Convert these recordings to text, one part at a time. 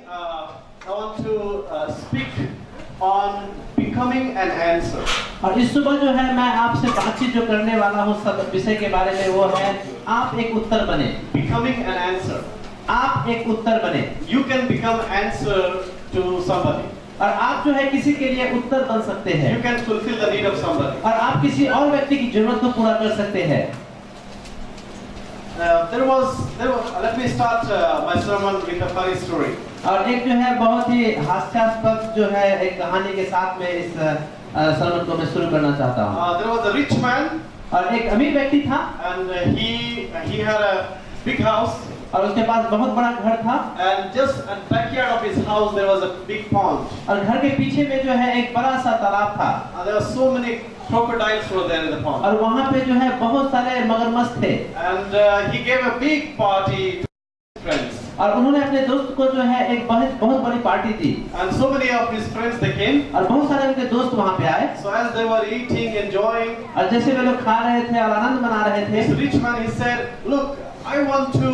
I want to speak on becoming an answer. और इस सुबह जो है मैं आपसे बातचीत जो करने वाला हूँ सब विषय के बारे में वो है आप एक उत्तर बने। Becoming an answer. आप एक उत्तर बने। You can become answer to somebody. और आप जो है किसी के लिए उत्तर बन सकते हैं। You can fulfill the need of somebody. और आप किसी और व्यक्ति की जरूरत को पूरा कर सकते हैं। Let me start my sermon with a funny story. और एक जो है बहुत ही हास्यास्पद जो है एक कहानी के साथ में इस sermon को मैं शुरू करना चाहता हूँ। There was a rich man. और एक अमीर व्यक्ति था। And he had a big house. और उसके पास बहुत बड़ा घर था। And just at the backyard of his house there was a big pond. और घर के पीछे में जो है एक बड़ा सा तालाब था। There were so many crocodiles were there in the pond. और वहाँ पे जो है बहुत सारे मगरमच्छ थे। And he gave a big party to his friends. और उन्होंने अपने दोस्त को जो है एक बहुत बड़ी party the. And so many of his friends they came. और बहुत सारे उनके दोस्त वहाँ पे आए। So as they were eating, enjoying. और जैसे वे लोग खा रहे थे और आनंद मना रहे थे। This rich man he said, "Look, I want to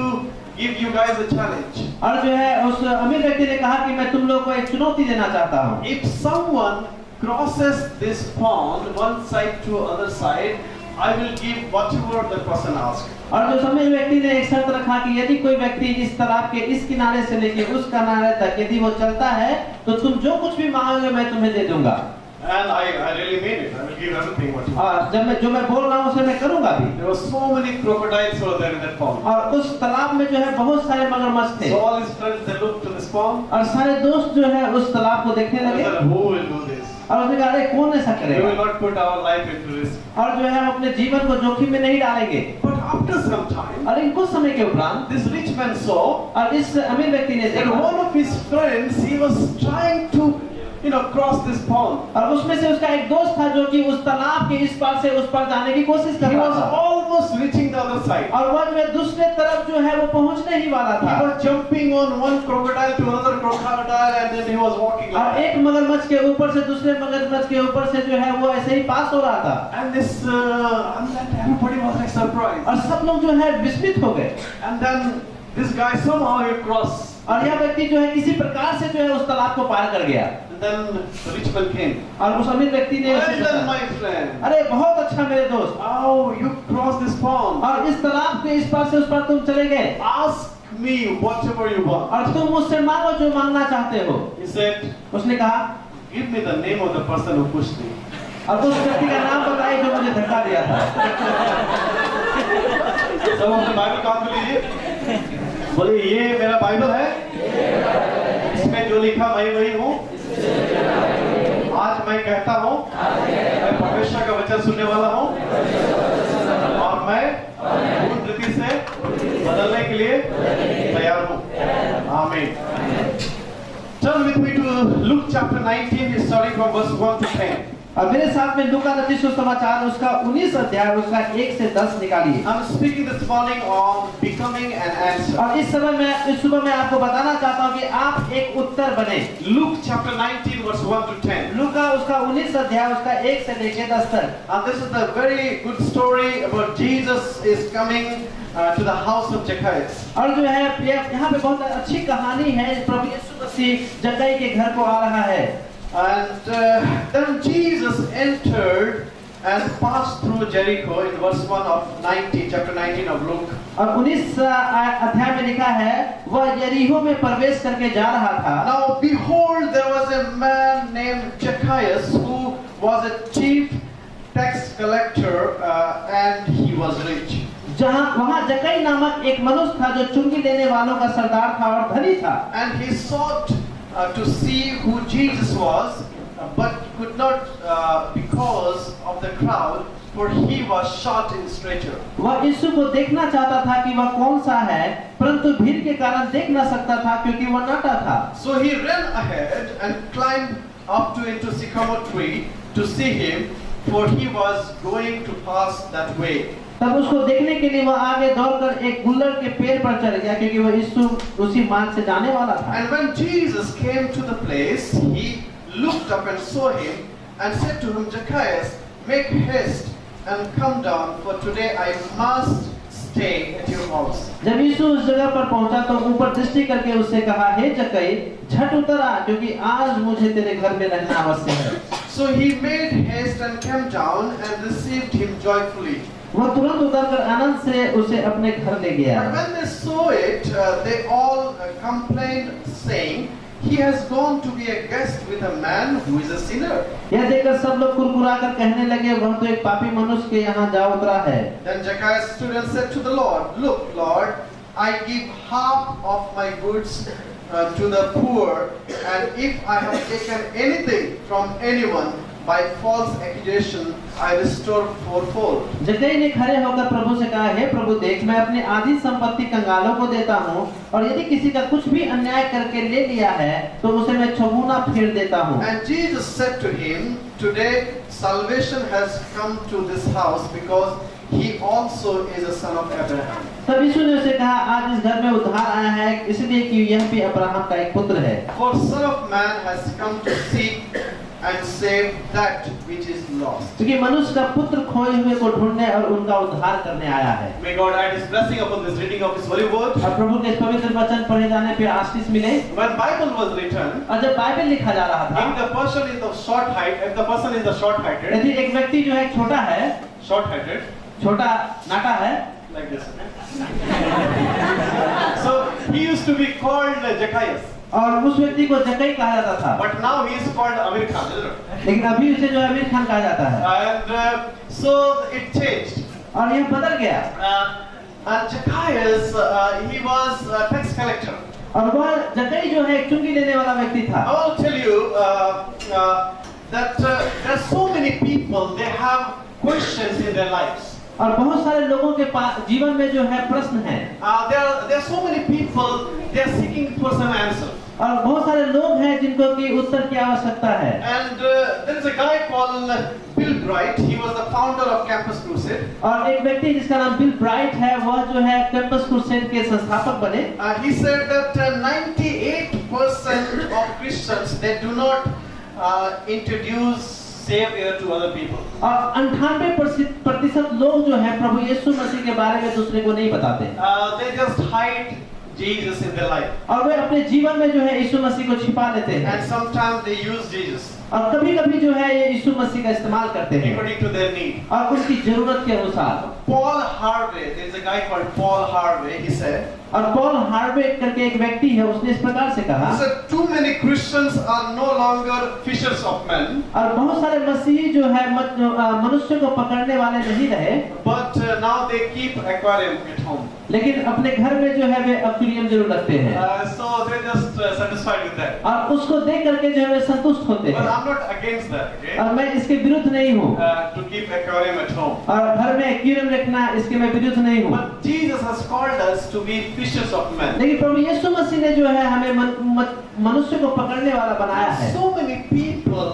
give you guys a challenge." और जो है उस अमीर व्यक्ति ने कहा कि मैं तुम लोगों को एक चुनौती देना चाहता हूँ। If someone crosses this pond one side to other side, I will give whatever the person asks. और जो अमीर व्यक्ति ने एक शर्त रखा कि यदि कोई व्यक्ति इस तालाब के इस किनारे से लेके उस किनारे तक यदि वो चलता है तो तुम जो कुछ भी मांगोगे मैं तुम्हें दे दूंगा। And I really mean it. I will give everything what you want. और जब मैं बोल रहा हूँ उसे मैं करूँगा भी। There were so many crocodiles were there in that pond. और उस तालाब में जो है बहुत सारे मगरमच्छ थे। So all his friends they looked to this pond. और सारे दोस्त जो है उस तालाब को देखने They लगे। said, "Who will do this? और उसने कहा अरे कौन ऐसा We करेगा? will not put our life into risk." और जो है हम अपने जीवन को जोखिम में नहीं डालेंगे। But after some time, और इन कुछ समय के उपरांत this rich man saw और इस अमीर व्यक्ति ने that देखा one of his friends he was trying to, cross this pond. और उसमें से उसका एक दोस्त था जो कि उस तालाब के इस पार से उस पार जाने की कोशिश कर He रहा was था। almost reaching the other side. और वह जो है दूसरे तरफ जो है वो पहुंचने ही वाला He था। was jumping on one crocodile to another crocodile, and then he was walking और like एक मगरमच्छ के ऊपर से दूसरे मगरमच्छ के ऊपर से जो है वो ऐसे ही पास हो रहा था। and everybody was like surprised. और सब लोग जो है विस्मित हो गए। And then this guy somehow he crossed. और यह व्यक्ति जो है किसी प्रकार से जो है उस तालाब को पार कर गया। And then the rich man came. और उस अमीर व्यक्ति ने उसे Well done, कहा, my friend. अरे बहुत अच्छा मेरे दोस्त। Oh, you crossed this pond. और इस तालाब के इस पार से उस पार तुम चले गए। Ask me whatever you want. और तुम मुझसे मांगो जो मांगना चाहते हो। He said, उसने कहा "Give me the name of the person who pushed me." और उस व्यक्ति का नाम बताइए जो मुझे धक्का दिया था। सब अपने बाइबल काम कर लीजिए। बोले ये मेरा बाइबल है, इसमें जो लिखा मैं वही हूँ। आज मैं कहता हूँ मैं परमेश्वर का वचन सुनने वाला हूँ और मैं पूर्ण रीति से बदलने के लिए तैयार हूँ। आमीन। Turn with me to Luke chapter 19, starting from verse 1 to 10. और मेरे साथ में लूका रचित सुसमाचार उसका 19 अध्याय उसका 1 से 10 निकालिए। I'm speaking this morning on becoming an answer. और इस सुबह मैं आपको बताना चाहता हूँ कि आप एक उत्तर बने। Luke chapter 19 verse 1 to 10. लूका उसका 19 अध्याय उसका 1 से लेकर 10 तक। And this is a very good story about Jesus is coming to the house of Zacchaeus. और जो है यहाँ पे बहुत अच्छी कहानी है। प्रभु यीशु मसीह जक्कई के घर को आ रहा है। And then Jesus entered and passed through Jericho in verse 1 of chapter 19 of Luke. और 19 अध्याय में लिखा है वह यरीहो में प्रवेश करके जा रहा था। Now behold, there was a man named Zacchaeus who was a chief tax collector and he was rich. वहाँ जक्कई नामक एक मनुष्य था जो चुंगी लेने वालों का सरदार था और धनी था। And he sought to see who Jesus was, but could not because of the crowd, for he was short in stature. वह यीशु को देखना चाहता था कि वह कौन सा है, परंतु भीड़ के कारण देख न सकता था क्योंकि वह नाटा था। So he ran ahead and climbed up into sycamore tree to see him, for he was going to pass that way. तब उसको देखने के लिए वह आगे दौड़कर एक गुल्लड़ के पेड़ पर चढ़ गया क्योंकि वह यीशु उसी मार्ग से जाने वाला था। And when Jesus came to the place, he looked up and saw him and said to him, Zacchaeus, make haste and come down, for today I must stay at your house. जब यीशु उस जगह पर पहुंचा तो ऊपर दृष्टि करके उससे कहा, हे जक्कई, झट उतर आ, क्योंकि आज मुझे तेरे घर में रहना आवश्यक है। So he made haste and came down and received him joyfully. वह तुरंत उतरकर आनंद से उसे अपने घर ले गया। But when they saw it, they all complained, saying, he has gone to be a guest with a man who is a sinner. यह देखकर सब लोग कुरकुराकर कहने लगे, वह तो एक पापी मनुष्य के यहाँ जा उतरा है। Then Zacchaeus stood and said to the Lord, look, Lord, I give half of my goods to the poor, and if I have taken anything from anyone by false accusation, I restore fourfold. जक्कई ने खड़े होकर प्रभु से कहा, हे प्रभु देख, मैं अपनी आधी संपत्ति कंगालों को देता हूँ, और यदि किसी का कुछ भी अन्याय करके ले लिया है तो उसे मैं चौगुना फेर देता हूँ। And Jesus said to him, today salvation has come to this house because he also is a son of Abraham. तब यीशु ने उसे कहा, आज इस घर में उद्धार आया है, इसलिए कि यह भी अब्राहम का एक पुत्र है। For Son of Man has come to seek and save that which is lost. क्योंकि मनुष्य का पुत्र खोए हुए को ढूंढने और उनका उद्धार करने आया है। May God add His blessing upon this reading of His holy word. और प्रभु के इस पवित्र वचन पढ़े जाने पे आशीष मिले। When Bible was written, और जब बाइबल लिखा जा रहा if था, the person is of short height, if the person is a short-heighted, यदि एक व्यक्ति जो है छोटा है, short-heighted, छोटा नाटा है, like this. So he used to be called Zacchaeus, और उस व्यक्ति को जक्कई कहा जाता था, but now he is called Amir Khan, isn't it? लेकिन अभी उसे जो है अमीर खान कहा जाता है। And so it changed. और यह बदल गया। Zacchaeus, he was a tax collector. और वह जक्कई जो है एक चुंगी लेने वाला व्यक्ति था। I will tell you that there are so many people, they have questions in their lives. और बहुत सारे लोगों के पास जीवन में जो है प्रश्न है। There are so many people, they are seeking for some answer. और बहुत सारे लोग हैं जिनको की उत्तर की आवश्यकता है। And there is a guy called Bill Bright. He was the founder of Campus Crusade. और एक व्यक्ति जिसका नाम बिल ब्राइट है, वह जो है कैंपस क्रूसेड के संस्थापक बने। He said that 98% of Christians, they do not introduce Savior to other people. और 98% लोग जो है प्रभु यीशु मसीह के बारे में दूसरे को नहीं बताते। They just hide Jesus in their life. और वे अपने जीवन में जो है यीशु मसीह को छिपा लेते हैं। And sometimes they use Jesus और कभी-कभी जो है ये यीशु मसीह का इस्तेमाल करते हैं according to their need. और उनकी जरूरत के अनुसार। Paul Harvey, there is a guy called Paul Harvey. He said, और पॉल हार्वे करके एक व्यक्ति है, उसने इस प्रकार से कहा, he said, too many Christians are no longer fishers of men. और बहुत सारे मसीही जो है मनुष्य को पकड़ने वाले नहीं रहे, But now they keep aquarium at home. लेकिन अपने घर में जो है वे एक्वेरियम जरूर रखते हैं। So they're just satisfied with that. और उसको देख करके जो है वे संतुष्ट होते But हैं। I'm not against that. Okay? और मैं इसके विरुद्ध नहीं हूँ। To keep aquarium at home. और घर में एक्वेरियम रखना इसके मैं विरुद्ध नहीं हूँ। But Jesus has called us to be fishers of men. लेकिन प्रभु यीशु मसीह ने जो है हमें मनुष्य को पकड़ने वाला बनाया है। So many people,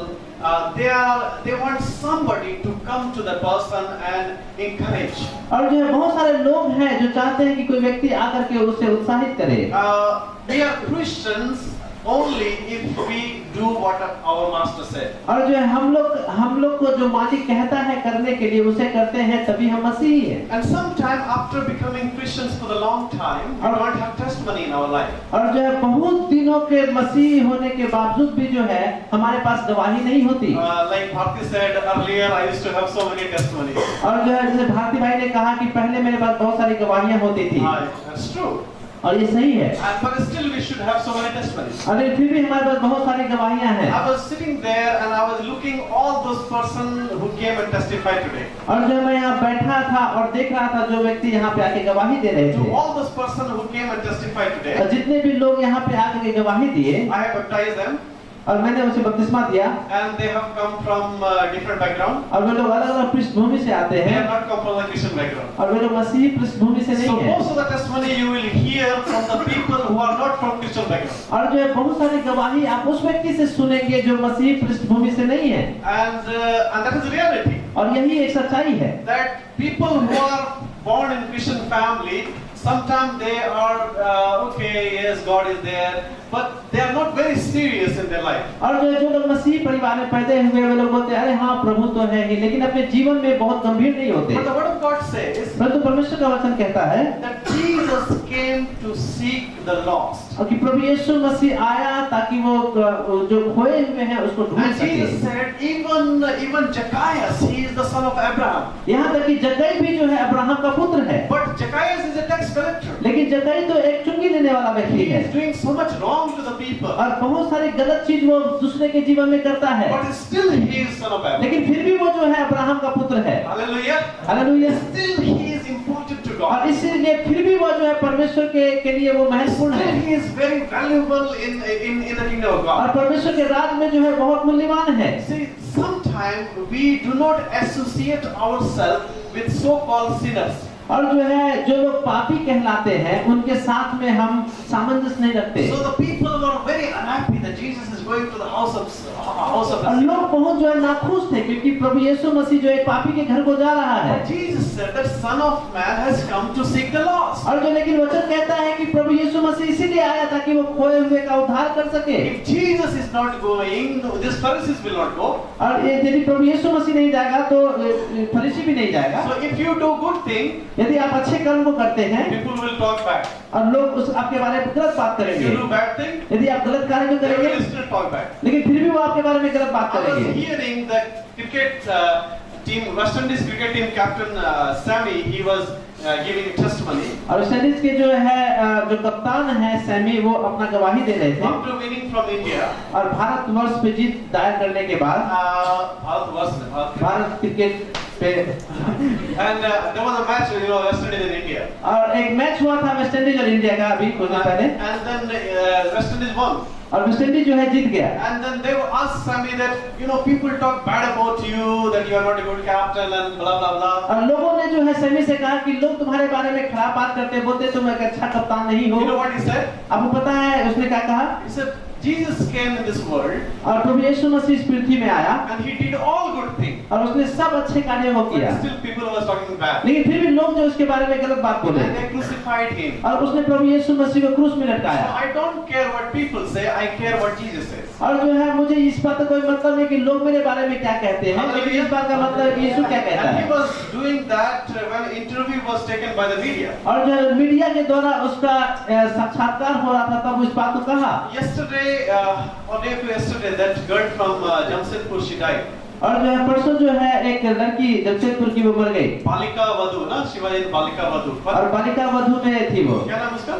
they want somebody to come to the person and encourage. और जो है बहुत सारे लोग हैं जो चाहते हैं कि कोई व्यक्ति आकर के उसे उत्साहित करे। We are Christians only if we do what our master said. और जो है हम लोग को जो मालिक कहता है करने के लिए उसे करते हैं, तभी हम मसीही हैं। And sometime after becoming Christians for the long time, we don't have testimony in our life. और जो है बहुत दिनों के मसीही होने के बावजूद भी जो है हमारे पास गवाही नहीं होती। Like Bharti said earlier, I used to have so many testimonies. और जो है जैसे भारती भाई ने कहा कि पहले मेरे पास बहुत सारी गवाहियां होती थी। That's true. और ये सही है। But still we should have so many testimonies. और फिर भी हमारे पास बहुत सारी गवाहियां हैं। I was sitting there and I was looking all those persons who came and testified today. और जब मैं यहाँ बैठा था और देख रहा था जो व्यक्ति यहाँ पे आके गवाही दे रहे To थे, all those persons who came and testified और today, जितने भी लोग यहाँ पे आके गवाही दिए, I have baptized them और मैंने उसे बपतिस्मा दिया, and they have come from different background. और वे लोग अलग अलग पृष्ठभूमि से आते They हैं, have not come from the Christian background. और वे लोग मसीही पृष्ठभूमि से So नहीं है। most of the testimony you will hear from the people who are not from Christian background. और जो है बहुत सारी गवाही आप उस व्यक्ति से सुनेंगे जो मसीही पृष्ठभूमि से नहीं है। And that is reality. और यही एक सच्चाई है That people who are born in Christian family, sometimes they are okay, yes, God is there, but they are not very serious in their life. और जो लोग मसीह परिवार में पैदा हुए वे लोग बोलते हैं अरे हाँ प्रभु तो है ही, लेकिन अपने जीवन में बहुत गंभीर नहीं होते। But the word of God says परंतु परमेश्वर का वचन कहता है that Jesus came to seek the lost. और कि प्रभु यीशु मसीह आया ताकि वो जो खोए हुए हैं उसको ढूंढ And सके। Jesus said, even Zacchaeus, he is the son of Abraham. यहाँ तक कि जक्कई भी जो है अब्राहम का पुत्र है, But Zacchaeus is a tax collector. लेकिन जक्कई तो एक चुंगी लेने वाला व्यक्ति He है is doing so much wrong to the people. और बहुत सारी गलत चीज वो दूसरे के जीवन में करता है, But still he is son of Abraham. लेकिन फिर भी वो जो है अब्राहम का पुत्र है। Hallelujah. Hallelujah. Still he is important to God. और इसीलिए फिर भी वो जो है परमेश्वर के लिए वो महत्वपूर्ण Still है he is very valuable in the kingdom of और God. परमेश्वर के राज में जो है बहुत मूल्यवान है। See, sometimes we do not associate ourselves with so-called sinners. और जो है जो लोग पापी कहलाते हैं उनके साथ में हम सामंजस्य नहीं रखते। So the people were very unhappy that Jesus is going to the house of और the लोग बहुत जो है नाखुश थे क्योंकि प्रभु यीशु मसीह जो एक पापी के घर को जा रहा है। But Jesus said that Son of Man has come to seek the lost. और जो लेकिन वचन कहता है कि प्रभु यीशु मसीह इसीलिए आया ताकि वो खोए हुए का उद्धार कर सके। If Jesus is not going, these Pharisees will not go. और यदि प्रभु यीशु मसीह नहीं जाएगा तो फरीसी भी नहीं जाएगा। So if you do good thing, यदि आप अच्छे कर्म को करते हैं people will talk back. और लोग उस आपके बारे में गलत बात If करेंगे। you do bad thing, यदि आप गलत कार्य को they करेंगे will still talk back. लेकिन फिर भी वो आपके बारे में गलत बात I was करेंगे। hearing that cricket team, West Indies cricket team captain Sammy, he was giving testimony. और वेस्ट इंडीज के जो है जो कप्तान है सैमी वो अपना गवाही दे रहे थे After winning from India, और भारत वर्ष पे जीत दायर करने के बाद भारत क्रिकेट पे and there was a match, West Indies in India. और एक मैच हुआ था वेस्ट इंडीज और इंडिया का अभी कुछ दिन पहले And then West Indies won. और वेस्ट इंडीज जो है जीत गया। And then they asked Sammy that, people talk bad about you, that you are not a good captain and blah blah blah. और लोगों ने जो है सैमी से कहा कि लोग तुम्हारे बारे में खराब बात करते बोलते तुम एक अच्छा कप्तान नहीं हो। You know what he said? आपको पता है उसने क्या कहा? He said, Jesus came in this world और प्रभु यीशु मसीह इस पृथ्वी में आया and he did all good things. और उसने सब अच्छे कार्यों को किया, But still people were talking bad. लेकिन फिर भी लोग जो उसके बारे में गलत बात बोले And they crucified him. और उसने प्रभु यीशु मसीह को क्रूस में So लटकाया। I don't care what people say, I care what Jesus says. और जो है मुझे इस बात का कोई मतलब नहीं कि लोग मेरे बारे में क्या कहते हैं, लेकिन इस बात का मतलब यीशु क्या कहता And he है। was doing that when interview was taken by the media. और जो मीडिया के द्वारा उसका साक्षात्कार हो रहा था तब उस बात को कहा। Yesterday, or day before yesterday, that girl from Jamshedpur, she died. और जो है परसों जो है एक लड़की जमशेदपुर की वो मर गई बालिका वधु ना, शिवाजी बालिका वधु। और बालिका वधु में थी वो क्या नाम उसका?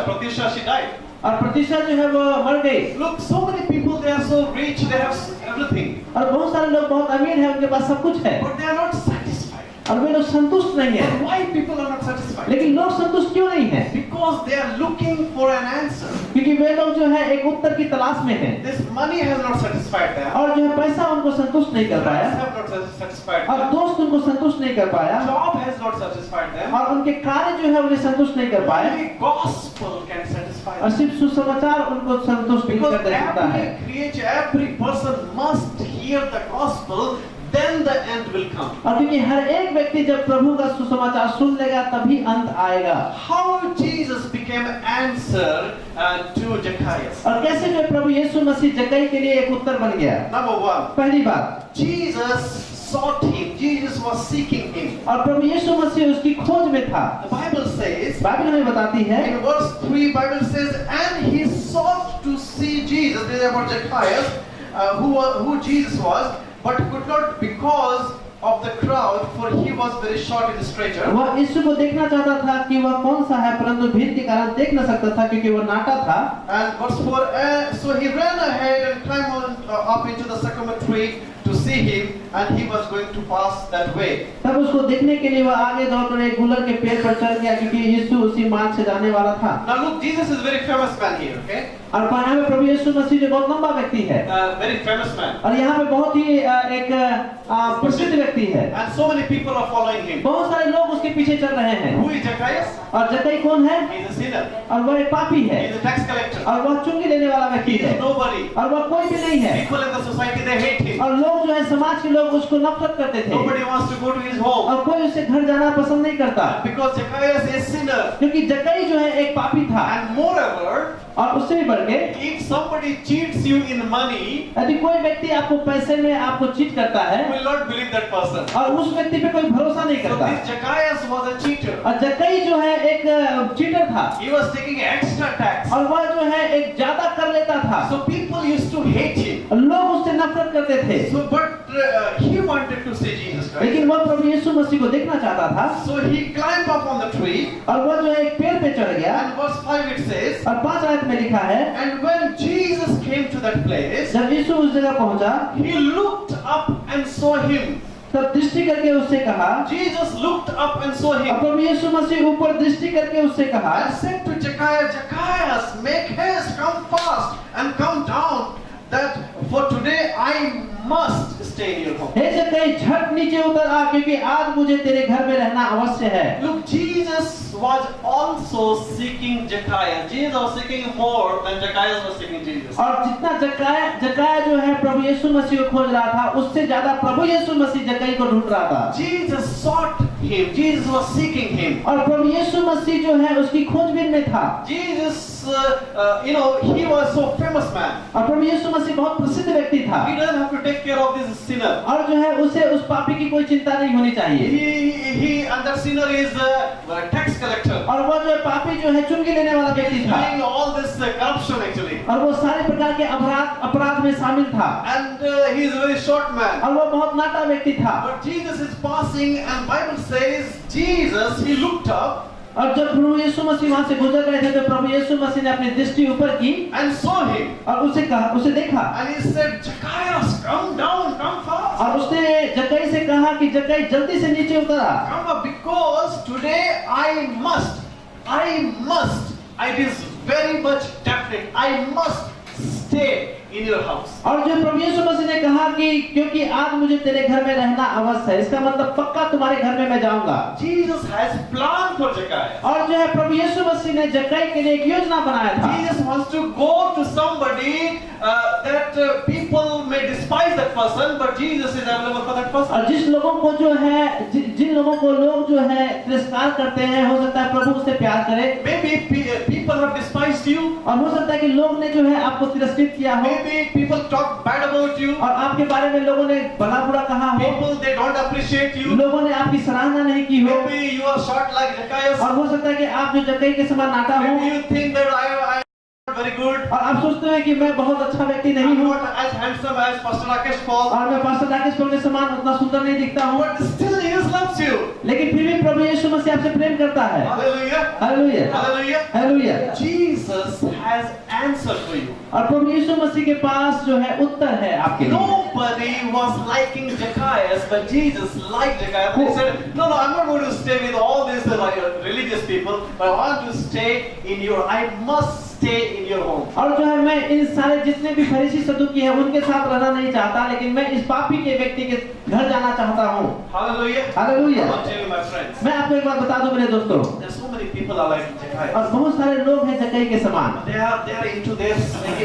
Pratyusha, she died. और प्रतिशा जो है वो मर गई। Look, so many people, they are so rich, they have everything, और बहुत सारे लोग बहुत अमीर हैं, उनके पास सब कुछ है but they are not satisfied. और वे लोग संतुष्ट नहीं है। But why people are not satisfied? लेकिन लोग संतुष्ट क्यों नहीं है? Because they are looking for an answer. क्योंकि वे लोग जो है एक उत्तर की तलाश में हैं This money has not satisfied them. और जो है पैसा उनको संतुष्ट नहीं कर पाया Friends have not satisfied और them. दोस्त उनको संतुष्ट नहीं कर पाया Job has not satisfied them. और उनके कार्य जो है उन्हें संतुष्ट नहीं कर पाया Only gospel can satisfy और them. सिर्फ सुसमाचार उनको संतुष्ट नहीं Because कर सकता है। every creature, every person must hear the gospel, then the end will come. और क्योंकि हर एक व्यक्ति जब प्रभु का सुसमाचार सुन लेगा तभी अंत आएगा। How Jesus became answer to Zacchaeus. और कैसे जो प्रभु यीशु मसीह जक्कई के लिए एक उत्तर बन गया। Number one, पहली बात, Jesus sought him. Jesus was seeking him. और प्रभु यीशु मसीह उसकी खोज में था। The Bible says, बाइबल हमें बताती है in verse 3, Bible says, and he sought to see Jesus. This is about Zacchaeus, who Jesus was, but could not because of the crowd, for he was very short in stature. वह यीशु को देखना चाहता था कि वह कौन सा है, परंतु भीड़ के कारण देख न सकता था क्योंकि वह नाटा था। And verse 4, so he ran ahead and climbed on, up into the sycamore tree to see him, and he was going to pass that way. तब उसको देखने के लिए वह आगे दौड़कर एक गुलर के पेड़ पर चढ़ गया क्योंकि यीशु उसी मार्ग से जाने वाला था। Now look, Jesus is very famous man here, okay? और यहाँ पे प्रभु यीशु मसीह जो बहुत लंबा व्यक्ति है very famous man. और यहाँ पे बहुत ही एक प्रसिद्ध व्यक्ति है And so many people are following him. बहुत सारे लोग उसके पीछे चल रहे हैं Who is Zacchaeus? और जक्कई कौन है He is a sinner. और वह एक पापी है He is a tax collector. और वह चुंगी लेने वाला व्यक्ति He है is nobody. और वह कोई भी नहीं है People in the society, they hate him. और लोग जो है समाज के लोग उसको नफरत करते थे Nobody wants to go to his home. और कोई उससे घर जाना पसंद नहीं करता Because Zacchaeus is sinner. क्योंकि जक्कई जो है एक पापी था And moreover, और उससे भी बढ़ के if somebody cheats you in money, यदि कोई व्यक्ति आपको पैसे में आपको चीट करता you है will not believe that person. और उस व्यक्ति पे कोई भरोसा नहीं So करता this Zacchaeus was a cheater. और जक्कई जो है एक चीटर था He was taking extra tax. और वह जो है एक ज्यादा कर लेता था So people used to hate him. लोग उससे नफरत करते थे So but he wanted to see Jesus Christ. लेकिन वह प्रभु यीशु मसीह को देखना चाहता था So he climbed up on the tree. और वह जो है एक पेड़ पे चढ़ गया And verse 5 it says, और 5 आयत में लिखा है and when Jesus came to that place, जब यीशु उस जगह पहुंचा he looked up and saw him. तब दृष्टि करके उससे कहा Jesus looked up and saw और him. प्रभु यीशु मसीह ऊपर दृष्टि करके उससे कहा And said to Zacchaeus, Zacchaeus, make haste, come fast and come down, that for today I must stay in your home. हे जक्कई झट नीचे उतर आ क्योंकि आज मुझे तेरे घर में रहना अवश्य है Look, Jesus was also seeking Zacchaeus. Jesus was seeking more than Zacchaeus was seeking Jesus. और जितना जक्कई जो है प्रभु यीशु मसीह को खोज रहा था उससे ज्यादा प्रभु यीशु मसीह जक्कई को ढूंढ रहा था Jesus sought him. Jesus was seeking him. और प्रभु यीशु मसीह जो है उसकी खोजबीन में था Jesus, he was so famous man. और प्रभु यीशु मसीह बहुत प्रसिद्ध व्यक्ति था He doesn't have to take care of this sinner. और जो है उसे उस पापी की कोई चिंता नहीं होनी चाहिए And that sinner is a tax collector. और वो जो है पापी जो है चुंगी लेने वाला He व्यक्ति is था doing all this corruption actually. और वो सारे प्रकार के अपराध में शामिल था And he is a very short man. और वो बहुत नाटा व्यक्ति था But Jesus is passing, and Bible says Jesus, he looked up और जब प्रभु यीशु मसीह वहां से गुजर रहे थे तो प्रभु यीशु मसीह ने अपनी दृष्टि ऊपर की and saw him. और उसे देखा And he said, Zacchaeus, come down, come fast. और उसने जक्कई से कहा कि जक्कई जल्दी से नीचे उतर आ Come up, because today I must, it is very much definite, I must stay in your house. और जो प्रभु यीशु मसीह ने कहा कि क्योंकि आज मुझे तेरे घर में रहना अवश्य है इसका मतलब पक्का तुम्हारे घर में मैं जाऊंगा Jesus has planned for Zacchaeus. और जो है प्रभु यीशु मसीह ने जक्कई के लिए एक योजना बनाया था Jesus wants to go to somebody that people may despise that person, but Jesus is available for that person. और जिस लोगों को जो है जिन लोगों को लोग जो है तिरस्कार करते हैं हो सकता है प्रभु उससे प्यार करे Maybe people have despised you. और हो सकता है कि लोग ने जो है आपको तिरस्कृत किया हो Maybe people talk bad about you. और आपके बारे में लोगों ने भला बुरा कहा हो People, they don't appreciate you. लोगों ने आपकी सराहना नहीं की हो Maybe you are short like Zacchaeus. और हो सकता है कि आप जो जक्कई के समान नाटा हो Maybe you think that I am not very good. और आप सोचते हैं कि मैं बहुत अच्छा व्यक्ति नहीं I'm हूँ not as handsome as Pastor Rakesh Paul. और मैं पास्टर राकेश पॉल के समान उतना सुंदर नहीं दिखता हूँ But still Jesus loves you. लेकिन फिर भी प्रभु यीशु मसीह आपसे प्रेम करता है Hallelujah. Hallelujah Hallelujah. Hallelujah Jesus has answered for you. और प्रभु यीशु मसीह के पास जो है उत्तर है आपके लिए Nobody was liking Zacchaeus, but Jesus liked Zacchaeus. He said, no, I'm not going to stay with all these religious people, but I want to stay in I must stay in your home. और जो है मैं इन सारे जितने भी फरीसी सदुकी हैं उनके साथ रहना नहीं चाहता लेकिन मैं इस पापी के व्यक्ति के घर जाना चाहता हूँ Hallelujah. Hallelujah I'll tell you, my friends. मैं आपको एक बात बता दूं मेरे दोस्तों There's so many people are like Zacchaeus. और बहुत सारे लोग हैं जक्कई के समान They are into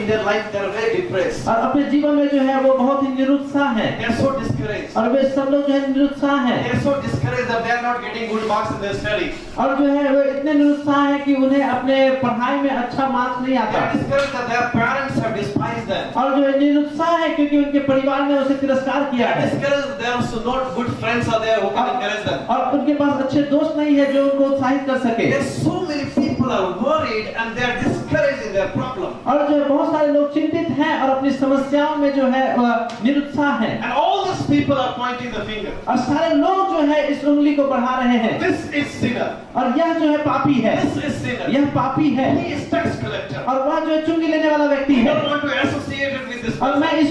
in their life, they are very depressed. और अपने जीवन में जो है वो बहुत ही निरुत्साह है They are so discouraged. और वे सब लोग जो है निरुत्साह They हैं are so discouraged that they are not getting good marks in their studies. और जो है वो इतने निरुत्साह है कि उन्हें अपने पढ़ाई में अच्छा मार्क्स नहीं They आता are discouraged that their parents have despised them. और जो है निरुत्साह है क्योंकि उनके परिवार ने उसे तिरस्कार They किया are है discouraged that there are so not good friends are there who can encourage them. और उनके पास अच्छे दोस्त नहीं है जो उनको उत्साहित कर सके There's so many people are worried and they are discouraged in their problem. और जो है बहुत सारे लोग चिंतित हैं और अपनी समस्याओं में जो है निरुत्साह हैं And all these people are pointing the finger. और सारे लोग जो है इस उंगली को बढ़ा रहे हैं This is sinner. और यह जो है पापी है This is sinner. यह पापी है He is tax collector. और वह जो है चुंगी लेने वाला व्यक्ति We है don't want to associate it with this और मैं person.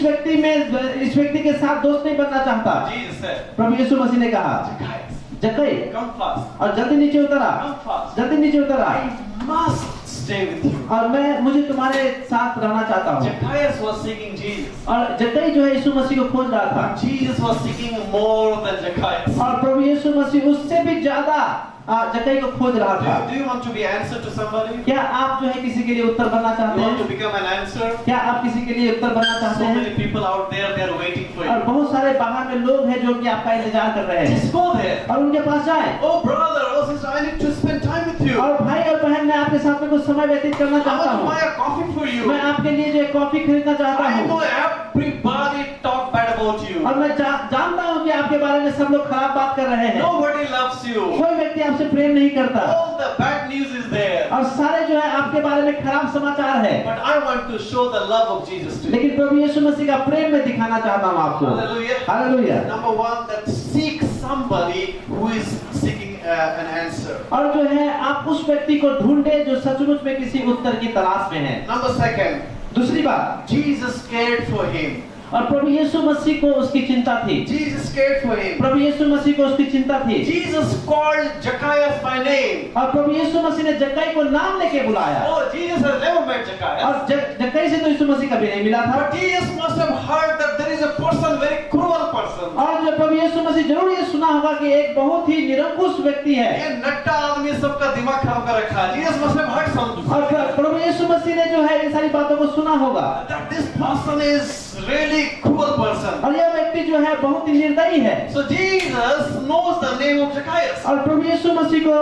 इस व्यक्ति के साथ दोस्त नहीं बनना चाहता Jesus said, प्रभु यीशु मसीह ने कहा Zacchaeus, जक्कई come fast. और जल्दी नीचे उतरा Come fast. जल्दी नीचे उतरा I must stay stay with you. और मुझे तुम्हारे साथ रहना चाहता हूँ। Zacchaeus was seeking Jesus. और जक्कई जो है यीशु मसीह को खोज रहा था, Jesus was seeking more than Zacchaeus. और प्रभु यीशु मसीह उससे भी ज्यादा जक्कई को खोज रहा था। Do you want to be answer to somebody? क्या आप जो है किसी के लिए उत्तर बनना चाहते You want to हैं? become an answer? क्या आप किसी के लिए उत्तर बनना चाहते So हैं? many people out there, they are waiting for और you. बहुत सारे बाहर में लोग हैं जो कि आपका इंतजार कर रहे हैं, Just go there. और उनके पास जाएं। Oh brother, oh sister, I need to spend time with you. और भाई और बहन, मैं आपके साथ में कुछ समय व्यतीत करना I चाहता want to हूँ। buy a coffee for you. मैं आपके लिए जो है कॉफी खरीदना चाहता I हूँ। know everybody talk bad about you. और मैं जानता हूँ कि आपके बारे में सब लोग खराब बात कर रहे हैं। Nobody loves you. कोई व्यक्ति आपसे प्रेम नहीं करता, All the bad news is there. और सारे जो है आपके बारे में खराब समाचार है। But I want to show the love of Jesus to you. लेकिन प्रभु यीशु मसीह का प्रेम मैं दिखाना चाहता हूँ आपको। Hallelujah. Hallelujah. Number one, that seek somebody who is seeking an answer. और जो है आप उस व्यक्ति को ढूंढे जो सचमुच में किसी उत्तर की तलाश में है। Number second, दूसरी बात, Jesus cared for him. और प्रभु यीशु मसीह को उसकी चिंता थी। Jesus cared for him. प्रभु यीशु मसीह को उसकी चिंता थी। Jesus called Zacchaeus by name. और प्रभु यीशु मसीह ने जक्कई को नाम लेके बुलाया। Oh, Jesus has never met Zacchaeus. और जक्कई से तो यीशु मसीह कभी नहीं मिला था। But Jesus must have heard that there is a person, very cruel person. और जो प्रभु यीशु मसीह जरूर ये सुना होगा कि एक बहुत ही निरंकुश व्यक्ति है। ये नट्टा आदमी सबका दिमाग खराब कर रखा है. Jesus must have heard something. और प्रभु यीशु मसीह ने जो है इन सारी बातों को सुना होगा। That this person is really cruel person. और यह व्यक्ति जो है बहुत ही निर्दयी है। So Jesus knows the name of Zacchaeus. और प्रभु यीशु मसीह को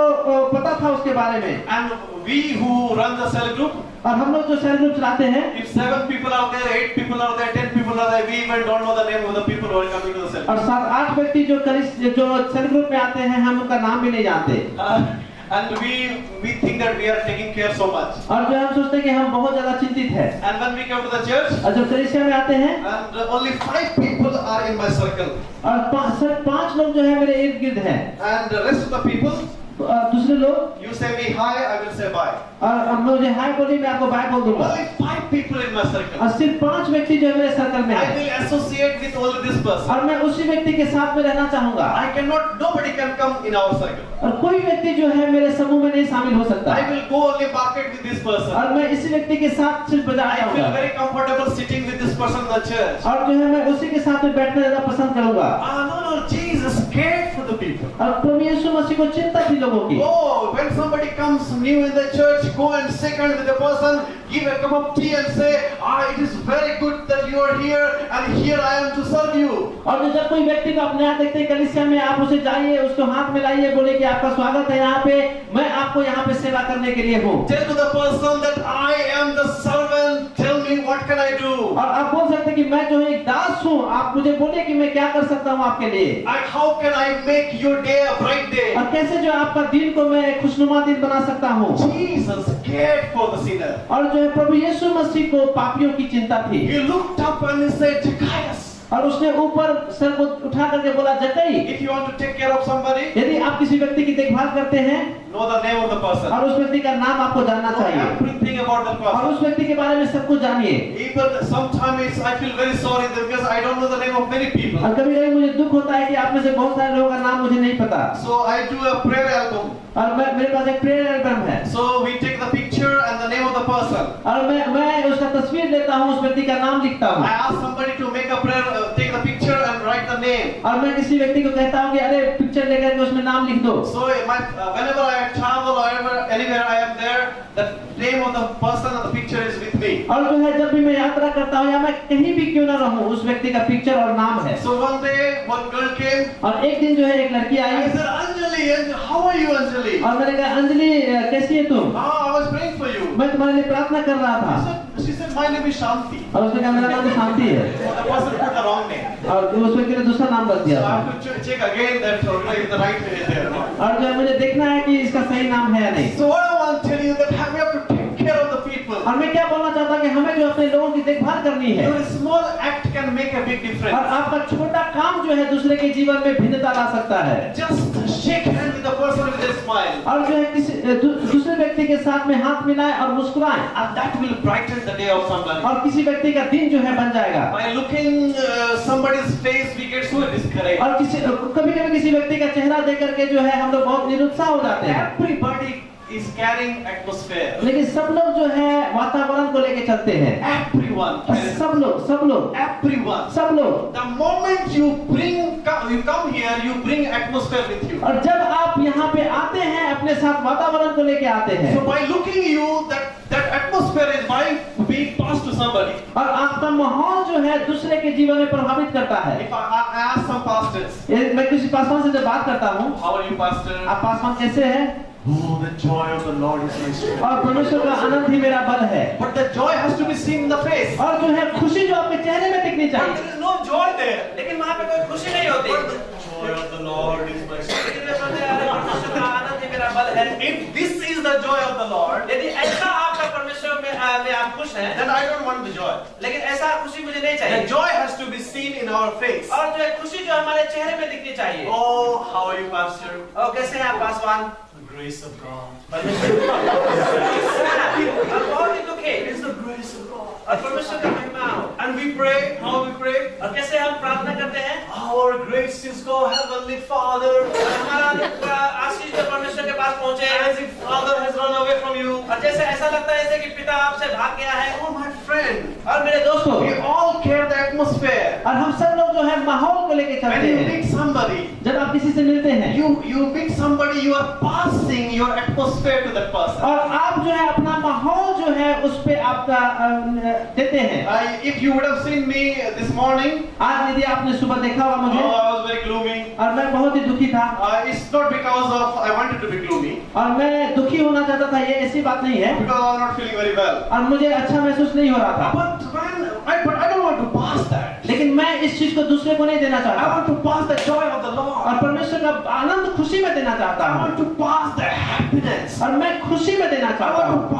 पता था उसके बारे में। And we who run the cell group, और हम लोग जो सेल ग्रुप चलाते हैं, if 7 people are there, 8 people are there, 10 people are there, we even don't know the name of the people who are coming to the cell और group. 7-8 व्यक्ति जो cell group में आते हैं, हम उनका नाम भी नहीं जानते। And we think that we are taking care so much. और जो हम सोचते हैं कि हम बहुत ज्यादा चिंतित हैं। And when we come to the church, और जब कलीसिया में आते हैं, and only 5 people are in my circle, और सिर्फ 5 लोग जो है मेरे इर्द गिर्द हैं, and the rest of the people, दूसरे लोग, you say me hi, I will say bye. और मुझे हाय बोली, मैं आपको बाय बोल दूंगा। Only 5 people in my circle. और सिर्फ 5 व्यक्ति जो है मेरे सर्कल में I हैं, will associate with only this person. और मैं उसी व्यक्ति के साथ में रहना चाहूंगा। I cannot, nobody can come in our circle. और कोई व्यक्ति जो है मेरे समूह में नहीं शामिल हो सकता। I will go only market with this person. और मैं इसी व्यक्ति के साथ सिर्फ बाजार I feel जाऊंगा। very comfortable sitting with this person in the church. और जो है मैं उसी के साथ में बैठना ज्यादा पसंद करूंगा। No, Jesus cared for the people. और प्रभु यीशु मसीह को चिंता थी लोगों की। Oh, when somebody comes new in the church, go and shake hands with the person, give a cup of tea and say, it is very good that you are here and here I am to serve you. और जब कोई व्यक्ति को अपने यहाँ देखते हैं कलीसिया में, आप उसे जाइए, उसको हाथ मिलाइए, बोले कि आपका स्वागत है यहाँ पे, मैं आपको यहाँ पे सेवा करने के लिए हूँ। Tell to the person that I am the servant, tell me what can I do. और आप बोल सकते हैं कि मैं जो है एक दास हूँ, आप मुझे बोले कि मैं क्या कर सकता हूँ आपके लिए। How can I make your day a bright day? और कैसे जो आपका दिन को मैं खुशनुमा दिन बना सकता हूँ। Jesus cared for the sinner. और जो है प्रभु यीशु मसीह को पापियों की चिंता थी। He looked up and he said, Zacchaeus, और उसने ऊपर सर को उठा करके बोला, जक्कई, if you want to take care of somebody, यदि आप किसी व्यक्ति की देखभाल करते हैं, know the name of the person. और उस व्यक्ति का नाम आपको जानना Know चाहिए, everything about that और person. उस व्यक्ति के बारे में सब कुछ जानिए। Even sometimes I feel very sorry because I don't know the name of many people. और कभी कभी मुझे दुख होता है कि आप में से बहुत सारे लोगों का नाम मुझे नहीं पता। So I do a prayer album. और मेरे पास एक प्रेयर एल्बम है। So we take the picture and the name of the person. और मैं उसका तस्वीर लेता हूँ, उस व्यक्ति का नाम लिखता हूँ। I ask somebody to make a prayer, take the picture and write the name. और मैं किसी व्यक्ति को कहता हूँ कि अरे पिक्चर लेकर के उसमें नाम लिख दो। So whenever I travel or anywhere I am there, the name of the person and the picture is with me. और जो है जब भी मैं यात्रा करता हूँ या मैं कहीं भी क्यों ना रहूँ, उस व्यक्ति का पिक्चर और नाम है। So one day one girl came. और एक दिन जो है एक लड़की आई। I said, Anjali, how are you, Anjali? और मैंने कहा, अंजलि कैसी है तुम? I was praying for you. मैं तुम्हारे लिए प्रार्थना कर रहा था। She said, my name is Shanti. और उसने कहा, मेरा नाम तो शांति है। The person put the wrong name. और उस व्यक्ति ने दूसरा नाम रख दिया So I था। have to check again that if the right way is there. और जो है मुझे देखना है कि इसका सही नाम है या नहीं। So what I want to tell you that we have to take care of the people. और मैं क्या बोलना चाहता हूँ कि हमें जो अपने लोगों की देखभाल करनी है। Your small act can make a big और difference. आपका छोटा काम जो है दूसरे के जीवन में भिन्नता ला सकता है। Just shake hand with the person with a smile. और जो है किसी दूसरे व्यक्ति के साथ में हाथ मिलाएं और मुस्कुराएं, And that will brighten the day of somebody. और किसी व्यक्ति का दिन जो है बन जाएगा। By looking somebody's face, we get so discouraged. और कभी कभी किसी व्यक्ति का चेहरा देख करके जो है हम लोग बहुत निरुत्साह हो जाते हैं। Everybody is carrying atmosphere. लेकिन सब लोग जो है वातावरण को लेके चलते हैं। Everyone. सब लोग Everyone. सब लोग। The moment you come here, you bring atmosphere with you. और जब आप यहाँ पे आते हैं अपने साथ वातावरण को लेके आते हैं। So by looking you, that atmosphere is by being passed to somebody. और आपका माहौल जो है दूसरे के जीवन में प्रभावित करता है। If I ask some pastors, मैं किसी पासवान से जब बात करता हूँ, how are you, pastor? आप पासवान कैसे हैं? Oh, the joy of the Lord is my strength. और परमेश्वर का आनंद ही मेरा बल है। But the joy has to be seen in the face. और जो है खुशी जो आपके चेहरे में दिखनी But चाहिए। there is no joy there. लेकिन वहाँ पे कोई खुशी नहीं होती। But the joy of the Lord is my strength. लेकिन वे सोचते हैं, अरे परमेश्वर का आनंद ही मेरा बल है। If this is the joy of the Lord, यदि ऐसा आपका परमेश्वर में आप खुश हैं, then I don't want the joy. लेकिन ऐसा खुशी मुझे नहीं The चाहिए। joy has to be seen in our face. और जो है खुशी जो हमारे चेहरे में दिखनी चाहिए। Oh, how are you, pastor? और कैसे हैं आप Paswan? The grace of God. और बहुत ही दुखी। It's the grace of God. और परमेश्वर का महिमा हो। And we pray. How we pray? और कैसे हम प्रार्थना करते हैं? Our grace is God, Heavenly Father. और हमारा आशीष जो परमेश्वर के पास पहुंचे, As if Father has run away from you. और जैसे ऐसा लगता है जैसे कि पिता आपसे भाग गया है। Oh, my friend. और मेरे दोस्तों, We all care the atmosphere. और हम सब लोग जो है माहौल को लेके When चलते you हैं। meet somebody, जब आप किसी से मिलते हैं, you meet somebody, you are passing your atmosphere to that person. और आप जो है अपना माहौल जो है उस पे आपका देते हैं। If you would have seen me this morning, आज यदि आपने सुबह देखा हुआ मुझे, I was very gloomy. और मैं बहुत ही दुखी था, It's not because of I wanted to be gloomy, और मैं दुखी होना चाहता था, ये ऐसी बात नहीं है, because I was not feeling very well. और मुझे अच्छा महसूस नहीं हो रहा था। But I don't want to pass that. लेकिन मैं इस चीज को दूसरे को नहीं देना I चाहता, want to pass the joy of the Lord. और परमेश्वर का आनंद खुशी में देना चाहता I हूँ, want to pass the happiness. और मैं खुशी में देना I चाहता want हूँ, to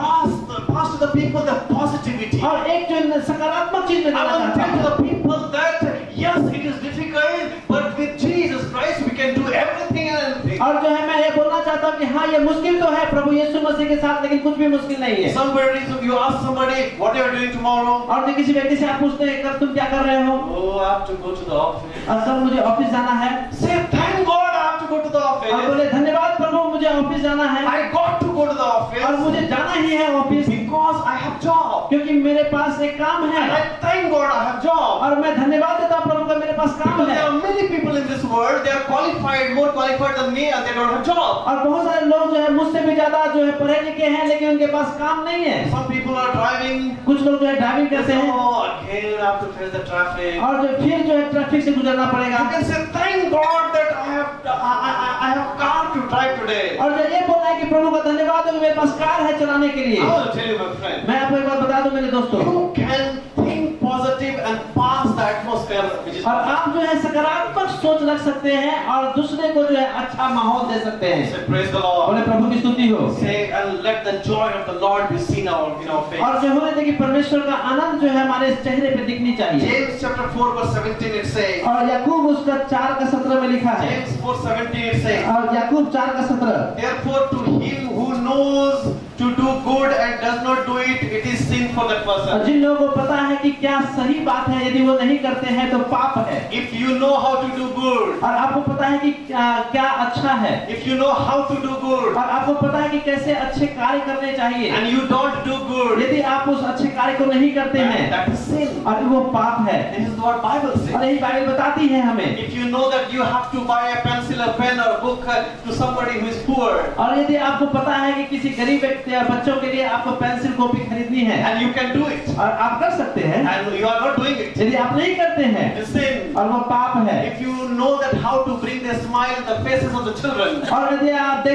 pass to the people the positivity. और एक जो सकारात्मक चीज में I देना want to चाहता tell हूँ। to the people that yes, it is difficult, but with Jesus Christ we can do everything and anything. और जो है मैं ये बोलना चाहता हूँ कि हाँ ये मुश्किल तो है प्रभु यीशु मसीह के साथ, लेकिन कुछ भी मुश्किल नहीं है। Somebody, you ask somebody, what you are doing tomorrow? और जो किसी व्यक्ति से आप पूछते हैं कल तुम क्या कर रहे हो, Oh, I have to go to the office. और कल मुझे ऑफिस जाना है, Say, thank God I have to go to the और office. बोले धन्यवाद प्रभु मुझे ऑफिस जाना है, I got to go to the और office मुझे जाना ही है office, because I have job. क्योंकि मेरे पास एक काम And है, I thank God I have job. और मैं धन्यवाद देता हूँ प्रभु का मेरे पास काम Because है। there are many people in this world, they are qualified, more qualified than me, and they don't have job. और बहुत सारे लोग जो है मुझसे भी ज्यादा जो है पढ़े लिखे हैं, लेकिन उनके पास काम नहीं है। Some people are driving. कुछ लोग जो है ड्राइविंग करते हैं, Oh, again I have to face the traffic. और जो फिर जो है ट्रैफिक से गुजरना पड़ेगा, You can say, thank God that I have car to drive today. और जो ये बोलना है कि प्रभु का धन्यवाद हो कि मेरे पास कार है चलाने के लिए। I will tell you, my friend. मैं आपको एक बात बता दूं मेरे दोस्तों, You can think positive and pass the atmosphere which is. और आप जो है सकारात्मक सोच रख सकते हैं और दूसरे को जो है अच्छा माहौल दे सकते हैं। Say, praise the Lord. बोले प्रभु की स्तुति हो। Say, and let the joy of the Lord be seen in our face. और जो होने देखिए परमेश्वर का आनंद जो है हमारे चेहरे पे दिखनी चाहिए। James chapter 4 verse 17 it says. और याकूब उसका 4:17 में लिखा है, James 4:17 it says. और याकूब 4:17, Therefore, to him who knows to do good and does not do it, it is sin for that और person. जिन लोगों को पता है कि क्या सही बात है यदि वो नहीं करते हैं तो पाप है। If you know how to do good, और आपको पता है कि क्या अच्छा है, if you know how to do good, और आपको पता है कि कैसे अच्छे कार्य करने चाहिए, and you don't do good, यदि आप उस अच्छे कार्य को नहीं करते हैं that is sin. और वो पाप है। This is what Bible और says. यही बाइबल बताती है हमें। If you know that you have to buy a pencil, a pen, or a book to somebody who is poor, और यदि आपको पता है कि किसी गरीब व्यक्ति या बच्चों के लिए आपको पेंसिल कॉपी खरीदनी है and you can do it, और आप कर सकते हैं, and you are not doing it, यदि आप नहीं करते हैं it is sin. और वो पाप है। If you know that how to bring the smile in the faces of the children, और यदि आप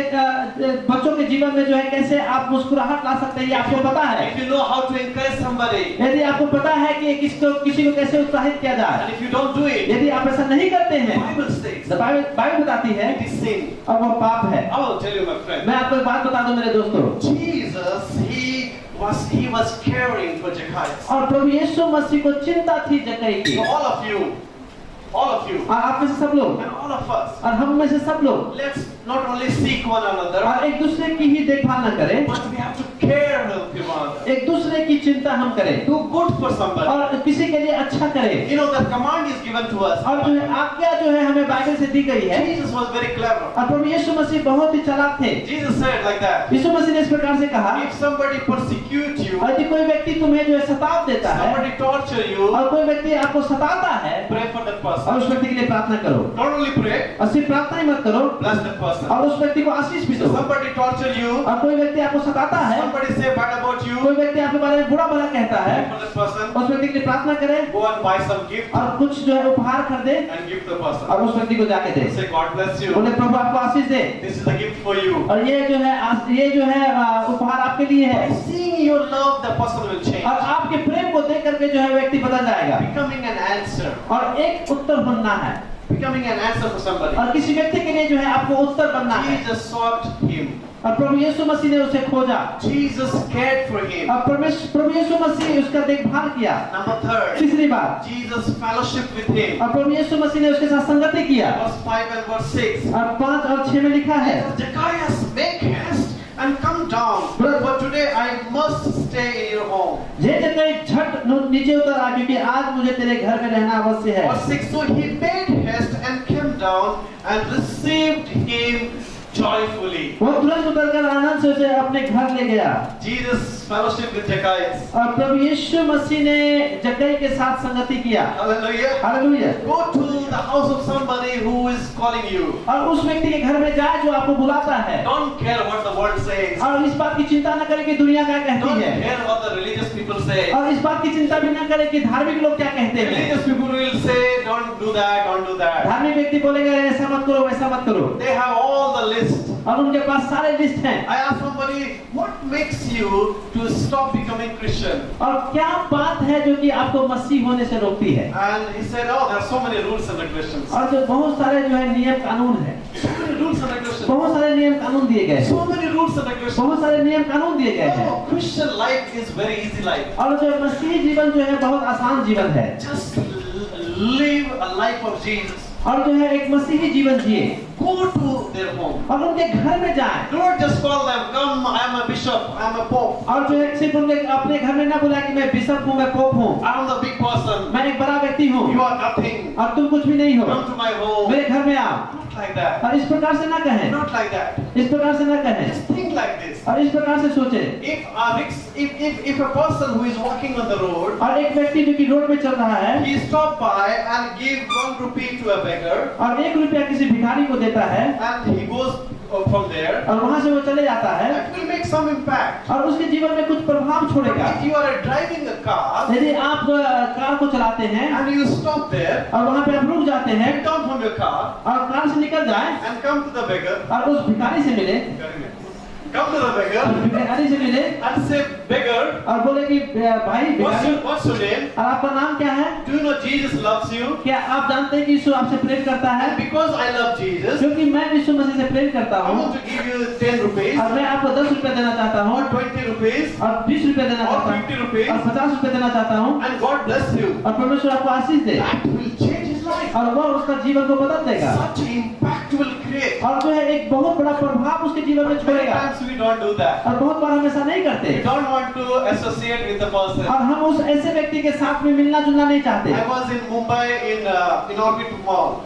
बच्चों के जीवन में जो है कैसे आप मुस्कुराहट ला सकते हैं ये आपको पता है, if you know how to encourage somebody, यदि आपको पता है कि किसी को कैसे उत्साहित किया जाए, and if you don't do it, यदि आप ऐसा नहीं करते हैं Bible says तो बाइबल बताती है it is sin. और वो पाप है। I will tell you, my friend. मैं आपको एक बात बता दूं मेरे दोस्तों, Jesus, he was caring for Zacchaeus. और प्रभु यीशु मसीह को चिंता थी जक्कई की, So all of you, और आप में से सब लोग and all of us, और हम में से सब लोग, let's not only seek one another, और एक दूसरे की ही देखभाल न करें, but we have to care of one. एक दूसरे की चिंता हम करें Do good for somebody. और किसी के लिए अच्छा करें। You know, the command is given to us. और जो है आज्ञा जो है हमें बाइबल से दी गई है। Jesus was very clever. और प्रभु यीशु मसीह बहुत ही चालाक थे। Jesus said like that. यीशु मसीह ने इस प्रकार से कहा, If somebody persecute you, और यदि कोई व्यक्ति तुम्हें जो है सताव देता है somebody torture you, और कोई व्यक्ति आपको सताता है, pray for that और person. उस व्यक्ति के लिए प्रार्थना करो। Not only pray, और सिर्फ प्रार्थना ही मत करो, bless that person. और उस व्यक्ति को आशीष भी दो। Somebody torture you, और कोई व्यक्ति आपको सताता है, somebody say bad about you, कोई व्यक्ति आपके बारे में बुरा भला कहता है, pray for that person. उस व्यक्ति के लिए प्रार्थना करें Go and buy some gift और कुछ जो है उपहार खरीदे and give the person. और उस व्यक्ति को जाके दे। Say God bless you. बोले प्रभु आपको आशीष दे, This is a gift for you. और ये जो है उपहार आपके लिए By है। seeing your love, the person will change. और आपके प्रेम को देख करके जो है व्यक्ति बदल जाएगा। Becoming an answer. और एक उत्तर बनना है, Becoming an answer for somebody. और किसी व्यक्ति के लिए जो है आपको उत्तर बनना है। Jesus sought him. और प्रभु यीशु मसीह ने उसे खोजा, Jesus cared for him. और प्रभु यीशु मसीह उसका देखभाल किया। Number third, तीसरी बात, Jesus fellowship with him. और प्रभु यीशु मसीह ने उसके साथ संगति किया। Verse 5 and verse 6. और 5 और 6 में लिखा है, Zacchaeus, make haste and come down, for today I must stay in your home. जे जगह झट नीचे उतर आ, क्योंकि आज मुझे तेरे घर में रहना अवश्य है। Verse 6, so he made haste and came down and received him joyfully. वो तुरंत उतरकर आनंद से उसे अपने घर ले गया। Jesus fellowship with Zacchaeus. और प्रभु यीशु मसीह ने जक्कई के साथ संगति किया। Hallelujah. Hallelujah. Go to the house of somebody who is calling you. और उस व्यक्ति के घर में जाए जो आपको बुलाता है। Don't care what the world says. और इस बात की चिंता न करें कि दुनिया क्या कहती Don't है। care what the religious people say. और इस बात की चिंता भी न करें कि धार्मिक लोग क्या कहते हैं। Religious people will say, don't do that, don't do that. धार्मिक व्यक्ति बोलेंगे ऐसा मत करो, वैसा मत करो। They have all the list. और उनके पास सारे लिस्ट हैं। I asked somebody, what makes you to stop becoming Christian? और क्या बात है जो कि आपको मसीह होने से रोकती है? And he said, oh, there are so many rules and regulations. और जो बहुत सारे जो है नियम कानून है, So many rules and regulations. बहुत सारे नियम कानून दिए गए हैं। So many rules and regulations. बहुत सारे नियम कानून दिए गए हैं। No, Christian life is very easy life. और जो मसीही जीवन जो है बहुत आसान जीवन है। Just live a life of Jesus. और जो है एक मसीही जीवन जिए। Go to their home. और उनके घर में जाए। Do not just call them, come, I am a bishop, I am a pope. और जो है सिर्फ उनके अपने घर में ना बुलाए कि मैं बिशप हूँ, मैं पोप हूँ, I am the big person. मैं एक बड़ा व्यक्ति हूँ, You are nothing. और तुम कुछ भी नहीं हो, Come to my home. मेरे घर में आओ। Not like that. और इस प्रकार से ना कहें, Not like that. इस प्रकार से ना कहें, Just think like this. और इस प्रकार से सोचे। If a person who is walking on the road, और एक व्यक्ति जो कि रोड में चल रहा है he stop by and give 1 rupee to a beggar, और 1 रुपया किसी भिखारी को देता है and he goes from there, और वहां से वो चले जाता है that will make some impact. और उसके जीवन में कुछ प्रभाव छोड़ेगा। If you are driving a car यदि आप कार को चलाते हैं and you stop there, और वहां पे आप रुक जाते हैं get down from your car और कार से निकल जाए and come to the beggar, और उस भिखारी से मिले, come to the beggar भिखारी से मिले and say, beggar, और बोले कि भाई भिखारी, what's your name? और आपका नाम क्या है? Do you know Jesus loves you? क्या आप जानते हैं कि यीशु आपसे प्रेम करता है? And because I love Jesus, क्योंकि मैं यीशु मसीह से प्रेम करता I हूँ want to give you 10 rupees और मैं आपको 10 रुपए देना चाहता हूँ or 20 rupees और 20 रुपए देना or चाहता 50 हूँ rupees, और 50 रुपए देना चाहता हूँ and God bless you. और परमेश्वर आपको आशीष दे That will change his life. और वह उसका जीवन को बदल देगा Such impact will create. और जो है एक बहुत बड़ा प्रभाव उसके जीवन में Many छोड़ेगा। times we don't do that. और बहुत बार हम ऐसा नहीं करते We don't want to associate with the person. और हम उस ऐसे व्यक्ति के साथ में मिलना जुलना नहीं चाहते। I was in Mumbai in Orbit Mall.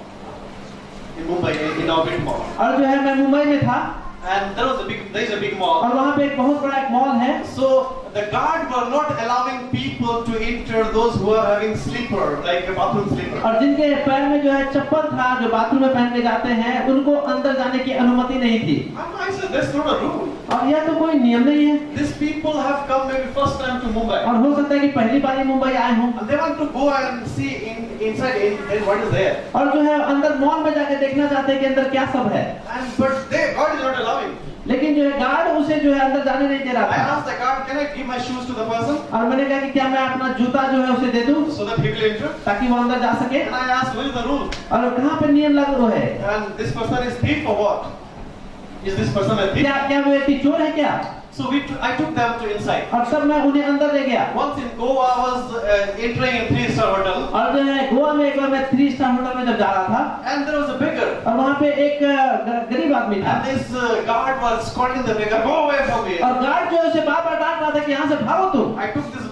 In Mumbai, in Orbit Mall. और जो है मैं मुंबई में था And there is a big mall. और वहाँ पे एक बहुत बड़ा एक मॉल है। So the guard were not allowing people to enter, those who are having slipper, like a bathroom slipper. और जिनके पैर में जो है चप्पल था जो बाथरूम में पहन के जाते हैं उनको अंदर जाने की अनुमति नहीं थी। And I said, that's not a rule. और यह तो कोई नियम नहीं है These people have come maybe first time to Mumbai. और हो सकता है कि पहली बार ही मुंबई आए हों And they want to go and see inside what is there. और जो है अंदर मॉल में जाके देखना चाहते हैं कि अंदर क्या सब है। But God is not allowing. लेकिन जो है गार्ड उसे जो है अंदर जाने नहीं दे रहा I था। asked the guard, can I give my shoes to the person और मैंने कहा कि क्या मैं अपना जूता जो है उसे दे दूं so that he will enter? ताकि वो अंदर जा सके। And I asked, what is the rule? और कहाँ पे नियम लागू है? And this person is thief or what? Is this person a thief? क्या वो व्यक्ति चोर है क्या? So I took them to inside. और तब मैं उन्हें अंदर ले गया। Once in Goa, I was entering a 3-star hotel, और जो है गोवा में एक बार मैं 3 स्टार होटल में जब जा रहा था and there was a beggar. और वहाँ पे एक गरीब आदमी था, And this guard was scolding the beggar, go away from here. और गार्ड जो है उसे बार बार डांट रहा था कि यहाँ से भागो तुम। I took this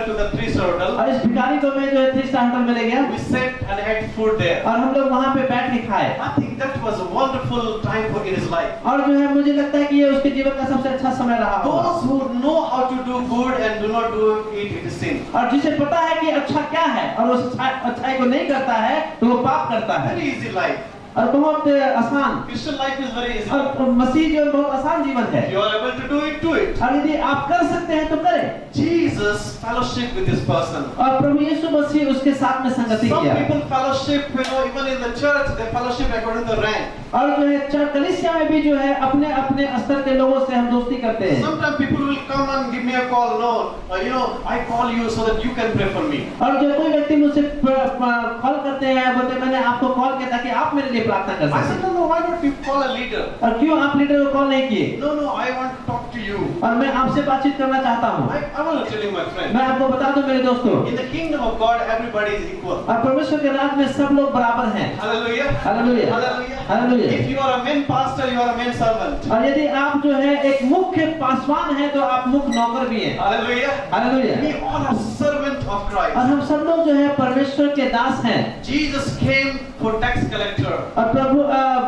to the three-star hotel. और इस भिखारी को मैं जो है 3 स्टार होटल में ले गया, We sat and had food there. और हम लोग वहाँ पे बैठ के खाए। I think that was a wonderful time for in his life. और जो है मुझे लगता है कि ये उसके जीवन का सबसे अच्छा समय रहा होगा। Those who know how to do good and do not do it, it is sin. और जिसे पता है कि अच्छा क्या है और उस अच्छाई को नहीं करता है तो वो पाप करता है। Very easy life. और बहुत आसान, Christian life is very easy. और मसीह जो बहुत आसान जीवन है। If you are able to do it, do it. और यदि आप कर सकते हैं तो करें। Jesus fellowship with this person. और प्रभु यीशु मसीह उसके साथ में संगति Some किया। people fellowship, even in the church, they fellowship according to the rank. और जो है चर्च कलीसिया में भी जो है अपने अपने स्तर के लोगों से हम दोस्ती करते हैं। Sometimes people will come and give me a call. No, I call you so that you can pray for me. और जो कोई व्यक्ति मुझसे कॉल करते हैं, बोलते मैंने आपको कॉल किया ताकि आप मेरे लिए प्रार्थना कर I said, सकें। no, why don't you call a leader? और क्यों आप लीडर को कॉल नहीं किए? No, I want to talk to you. और मैं आपसे बातचीत करना चाहता हूँ। I want to tell you, my friend. मैं आपको बता दूं मेरे दोस्तों, In the kingdom of God, everybody is equal. और परमेश्वर के राज में सब लोग बराबर हैं। Hallelujah. Hallelujah, Hallelujah. Hallelujah. If you are a main pastor, you are a main servant. और यदि आप जो है एक मुख्य पासवान हैं तो आप मुख्य नौकर भी हैं। Hallelujah. Hallelujah. We all are servant of और Christ. हम सब लोग जो है परमेश्वर के दास हैं। Jesus came for tax collector. और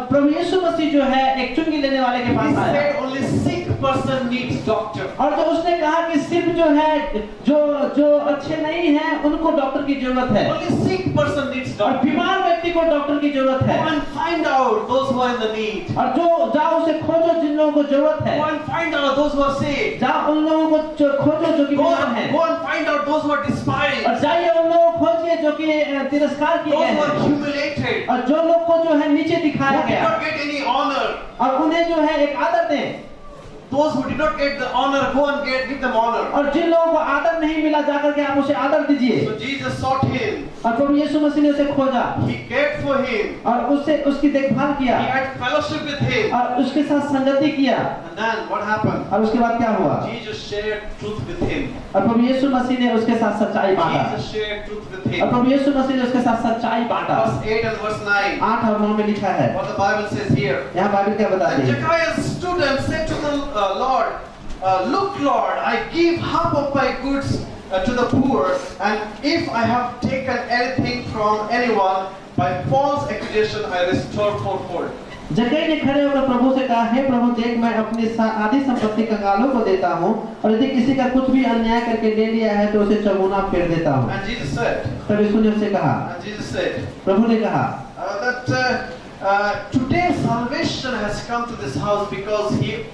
प्रभु यीशु मसीह जो है एक चुंगी लेने वाले के He पास आया। said only sick person needs doctor. और जो उसने कहा कि सिर्फ जो है जो अच्छे नहीं हैं उनको डॉक्टर की जरूरत है, Only sick person needs और doctor. बीमार व्यक्ति को डॉक्टर की जरूरत Go है। and find out those who are in the need. और जो जाओ उसे खोजो जिन लोगों को जरूरत है। Go and find out those who are sick. जाओ उन लोगों को खोजो जो कि Go बीमार हैं। and find out those who are despised. और जाइए उन लोगों को खोजिए जो कि तिरस्कार किए Those गए who are हैं, humiliated. और जो लोग को जो है नीचे Who दिखाया did गया not get any honor. और उन्हें जो है एक आदर दें। Those who did not get the honor, go and give them honor. और जिन लोगों को आदर नहीं मिला जाकर के आप उसे आदर दीजिए। So Jesus sought him. और प्रभु यीशु मसीह ने उसे खोजा He cared for him. और उससे उसकी देखभाल He किया had fellowship with him. और उसके साथ संगति किया। And then what happened? और उसके बाद क्या हुआ? Jesus shared truth with him. और प्रभु यीशु मसीह ने उसके साथ सच्चाई बांटा। Jesus shared truth with और him. प्रभु यीशु मसीह ने उसके साथ सच्चाई बांटा। Verse 8 and verse 9. 8 और 9 में लिखा है। What the Bible says here. यहाँ बाइबल क्या बताती And है? Zacchaeus stood and said to the Lord, Look, Lord, I give half of my goods to the poor, and if I have taken anything from anyone by false accusation, I restore fourfold. जक्कई ने खड़े होकर प्रभु से कहा, हे प्रभु देख मैं अपनी आधी संपत्ति कंगालों को देता हूँ, और यदि किसी का कुछ भी अन्याय करके ले लिया है तो उसे चौगुना फेर देता हूँ। And Jesus said, तब यीशु ने उससे कहा, and Jesus said प्रभु ने कहा that today salvation has come to this house because he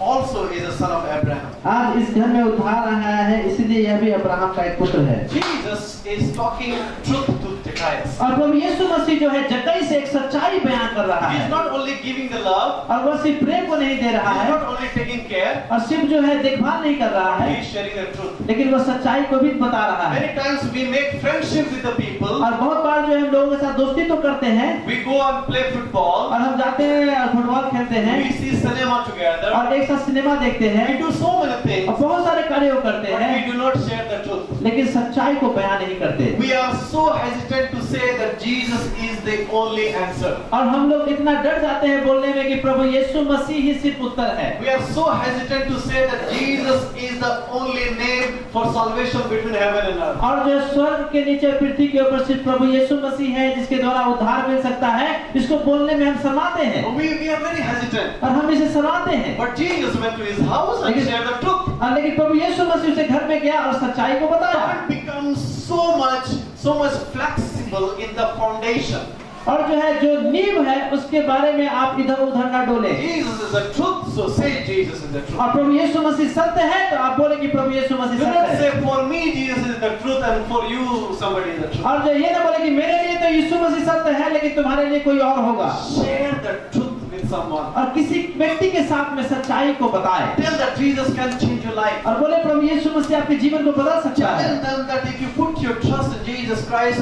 also is a son of Abraham. आज इस घर में उद्धार आया है, इसलिए यह भी अब्राहम का एक पुत्र है। Jesus is talking truth to Zacchaeus. और प्रभु यीशु मसीह जो है जक्कई से एक सच्चाई बयान कर रहा He is है, not only giving the love, और वह सिर्फ प्रेम को नहीं दे रहा he is है, not only taking care, और सिर्फ जो है देखभाल नहीं कर रहा he है, is sharing the truth. लेकिन वह सच्चाई को भी बता रहा है। Many times we make friendship with the people. और बहुत बार जो है हम लोगों के साथ दोस्ती तो करते हैं, We go and play football. और हम जाते हैं फुटबॉल खेलते हैं, We see cinema together. और एक साथ सिनेमा देखते हैं, We do so many things, और बहुत सारे कार्य करते but हैं, we do not share the truth. लेकिन सच्चाई को बयान नहीं करते। We are so hesitant to say that Jesus is the only answer. और हम लोग इतना डर जाते हैं बोलने में कि प्रभु यीशु मसीह ही सिर्फ उत्तर है। We are so hesitant to say that Jesus is the only name for salvation between heaven and earth. और जो स्वर्ग के नीचे पृथ्वी के ऊपर सिर्फ प्रभु यीशु मसीह है जिसके द्वारा उद्धार मिल सकता है, इसको बोलने में हम शर्माते हैं, We are very hesitant. और हम इसे शर्माते हैं। But Jesus went to his house and shared the truth. लेकिन प्रभु यीशु मसीह उसे घर में गया और सच्चाई को बताया। God becomes so much flexible in the foundation. और जो है जो नींव है उसके बारे में आप इधर उधर ना डोले। Jesus is the truth, so say Jesus is the truth. और प्रभु यीशु मसीह सत्य है तो आप बोले कि प्रभु यीशु मसीह Do सत्य not है। say for me Jesus is the truth and for you somebody is the truth. और जो ये ना बोले कि मेरे लिए तो यीशु मसीह सत्य है लेकिन तुम्हारे लिए कोई और होगा। Share the truth with someone. और किसी व्यक्ति के साथ में सच्चाई को बताए, Tell that Jesus can change your life. और बोले प्रभु यीशु मसीह आपके जीवन को बदल सकता है। Tell them that if you put your trust in Jesus, Jesus Christ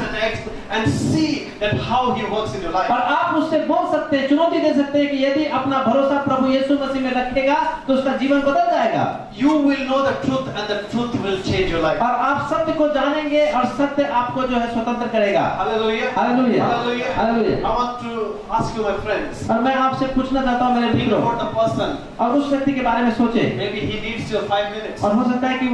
and see that how He works in your और life. आप उससे बोल सकते हैं, चुनौती दे सकते हैं कि यदि अपना भरोसा प्रभु यीशु मसीह में रखेगा तो उसका जीवन बदल जाएगा You will know the truth, and the truth will change your life. और आप सत्य को जानेंगे और सत्य आपको जो है स्वतंत्र करेगा। Hallelujah. Hallelujah, Hallelujah. Hallelujah. I want to ask you, my friends, और मैं आपसे पूछना चाहता हूँ मेरे think मित्रों, about the person. और उस व्यक्ति के बारे में सोचे, Maybe he needs your 5 minutes. और हो सकता है कि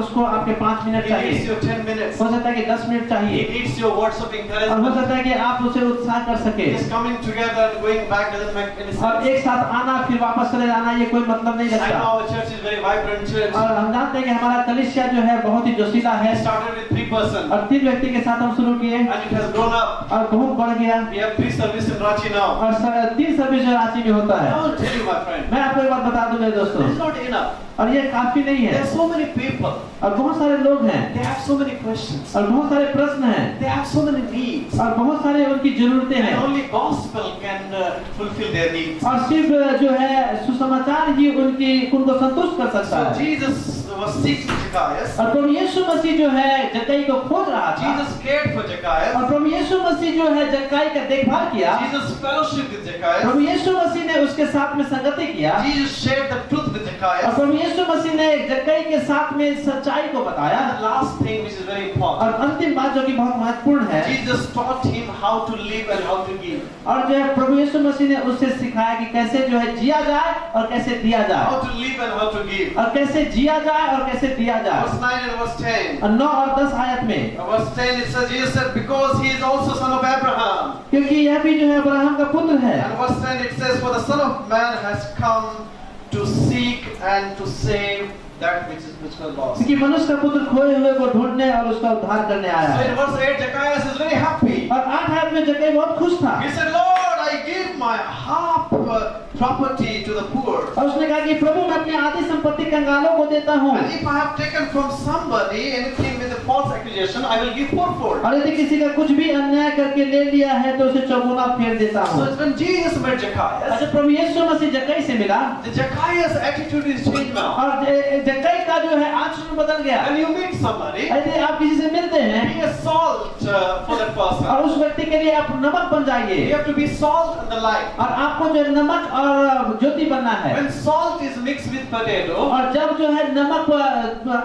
उसको आपके 5 मिनट He needs चाहिए, your 10 minutes. हो सकता है कि 10 मिनट He चाहिए, needs your words of और हो encouragement. सकता है कि आप उसे उत्साह कर सके। Just coming together and going back doesn't make any और sense. एक साथ आना फिर वापस चले जाना ये कोई मतलब नहीं I know रखता। our church is very vibrant church. और हम जानते हैं कि हमारा कलीसिया जो है बहुत ही जोशीला है, We started with 3 person और 3 व्यक्ति के साथ हम शुरू किए and it has grown up. और बहुत बढ़ गया, We have 3 services in Ranchi now. और 3 सर्विस जो रांची में होता है। I will tell you, my friend, मैं आपको एक बात बता दूं मेरे दोस्तों, it's not enough. और ये काफी नहीं There है, are so many people. और बहुत सारे लोग हैं, They have so many questions. और बहुत सारे प्रश्न हैं, They have so many needs. और बहुत सारे उनकी जरूरतें And हैं, only gospel can fulfill their needs. और सिर्फ जो है सुसमाचार ही उनको संतुष्ट कर सकता So है। Jesus was seeking Zacchaeus. और प्रभु यीशु मसीह जो है जक्कई को खोज रहा था, Jesus cared for Zacchaeus. और प्रभु यीशु मसीह जो है जक्कई का देखभाल किया, Jesus fellowship with Zacchaeus. प्रभु यीशु मसीह ने उसके साथ में संगति किया, Jesus shared the truth with और Zacchaeus. प्रभु यीशु मसीह ने जक्कई के साथ में सच्चाई को बताया। And the last thing which is very और important, अंतिम बात जो कि बहुत महत्वपूर्ण है, Jesus taught him how to live and how to give. और जो है प्रभु यीशु मसीह ने उससे सिखाया कि कैसे जो है जिया जाए और कैसे दिया जाए, How to live and how to give. और कैसे जिया जाए और कैसे दिया जाए। Verse 9 and verse 10. और 9 और 10 आयत में, Verse 10 it says, Jesus said, because he is also son of Abraham. क्योंकि यह भी जो है अब्राहम का पुत्र है। And verse 10 it says, for the Son of Man has come to seek and to save that which was lost. क्योंकि मनुष्य का पुत्र खोए हुए को ढूंढने और उसका उद्धार करने आया So in है। verse 8 Zacchaeus is very happy. और 8 आयत में जक्कई बहुत खुश था, He said, Lord, I give my half property to the poor. और उसने कहा कि प्रभु मैं अपनी आधी संपत्ति कंगालों को देता हूँ, And if I have taken from somebody anything with a false accusation, I will give fourfold. और यदि किसी का कुछ भी अन्याय करके ले लिया है तो उसे चौगुना फेर देता So हूँ। it's when Jesus met Zacchaeus, अच्छा, प्रभु यीशु मसीह जक्कई से मिला, the Zacchaeus attitude is changed now. और जक्कई का जो है आचरण बदल गया। When you meet somebody, यदि आप किसी से मिलते हैं be a salt for that person. और उस व्यक्ति के लिए आप नमक बन जाइए, You have to be salt and the light. और आपको जो है नमक और ज्योति बनना है। When salt is mixed with potato और जब जो है नमक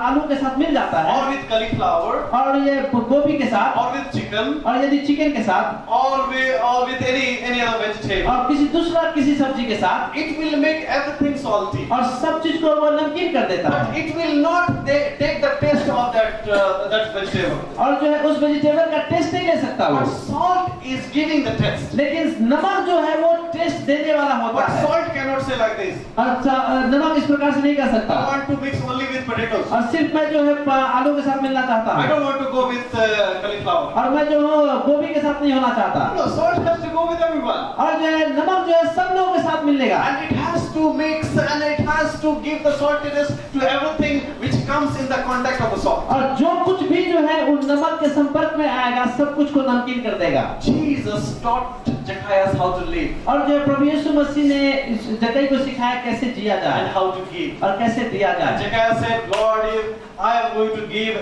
आलू के साथ मिल जाता है, or with cauliflower और ये गोभी के साथ, or with chicken और यदि चिकन के साथ, or with any other vegetable, और किसी सब्जी के साथ, it will make everything salty. और सब चीज को वो नमकीन कर देता But है, it will not take the taste of that vegetable. और जो है उस वेजिटेबल का टेस्ट नहीं ले सकता वो। But salt is giving the taste. लेकिन नमक जो है वो टेस्ट देने वाला होता But है। salt cannot say like this. अच्छा, नमक इस प्रकार से नहीं कर सकता, I want to mix only with potatoes. और सिर्फ मैं जो है आलू के साथ मिलना चाहता I हूँ, don't want to go with cauliflower. और मैं जो हूँ गोभी के साथ नहीं होना चाहता, No, salt has to go with everyone. और जो है नमक जो है सब लोगों के साथ मिलेगा, And it has to mix and it has to give the saltiness to everything which comes in the contact of the salt. और जो कुछ भी जो है उन नमक के संपर्क में आएगा सब कुछ को नमकीन कर देगा। Jesus taught Zacchaeus how to live और जो है प्रभु यीशु मसीह ने इस जक्कई को सिखाया कैसे जिया and जाए how to give. और कैसे दिया And जाए। Zacchaeus said, Lord, if I am going to give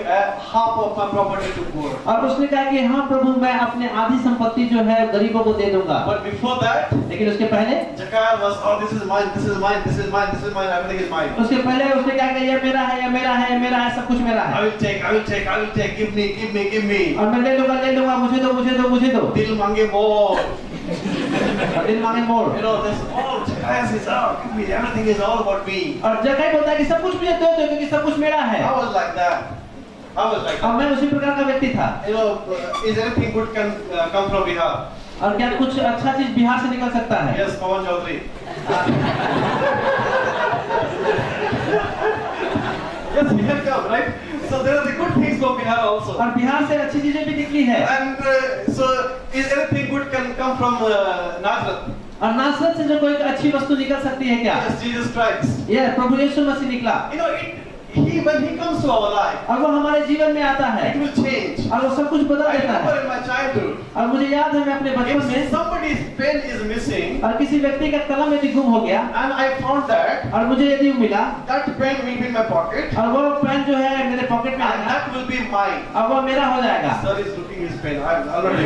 half of my property to poor. और उसने कहा कि हाँ प्रभु मैं अपने आधी संपत्ति जो है गरीबों को दे दूंगा। But before that, लेकिन उसके पहले Zacchaeus was, oh, this is mine, this is mine, this is mine, this is mine, everything is mine. उसके पहले उसने कहा कि ये मेरा है, ये मेरा है, ये मेरा है, सब कुछ मेरा I है, will take, I will take, I will take, give me, give me, give me. और मैं ले लूंगा, मुझे दो, मुझे दो, मुझे दो, Dil mange more. और दिल मांगे मोड़। You know, this all Zacchaeus is out. Give me, everything is all about me. और जक्कई बोलता है कि सब कुछ मुझे दो क्योंकि सब कुछ मेरा है। I was like that. I was like और that. मैं उसी प्रकार का व्यक्ति था। You know, is anything good can come from Bihar? और क्या कुछ अच्छा चीज बिहार से निकल सकता है? Yes, Pawan Chaudhary. Yes, he can come, right? So there are the good things from Bihar also. और बिहार से अच्छी चीजें भी निकली है। And so, is anything good can come from Nazareth? और नासरत से जो कोई अच्छी वस्तु निकल सकती है क्या? Yes, Jesus Christ. ये प्रभु यीशु मसीह निकला। You know, when he comes to our life, और वो हमारे जीवन में आता है it will change. और वो सब कुछ बदल I देता remember है। in my childhood, और मुझे याद है मैं अपने बचपन if में somebody's pen is missing, और किसी व्यक्ति का कलम यदि गुम हो गया and I found that, और मुझे यदि मिला that pen will be in my pocket, और वो पेन जो है मेरे पॉकेट में and आएगा that will be mine. और वो मेरा हो जाएगा। Sir is looking his pen. I'm already.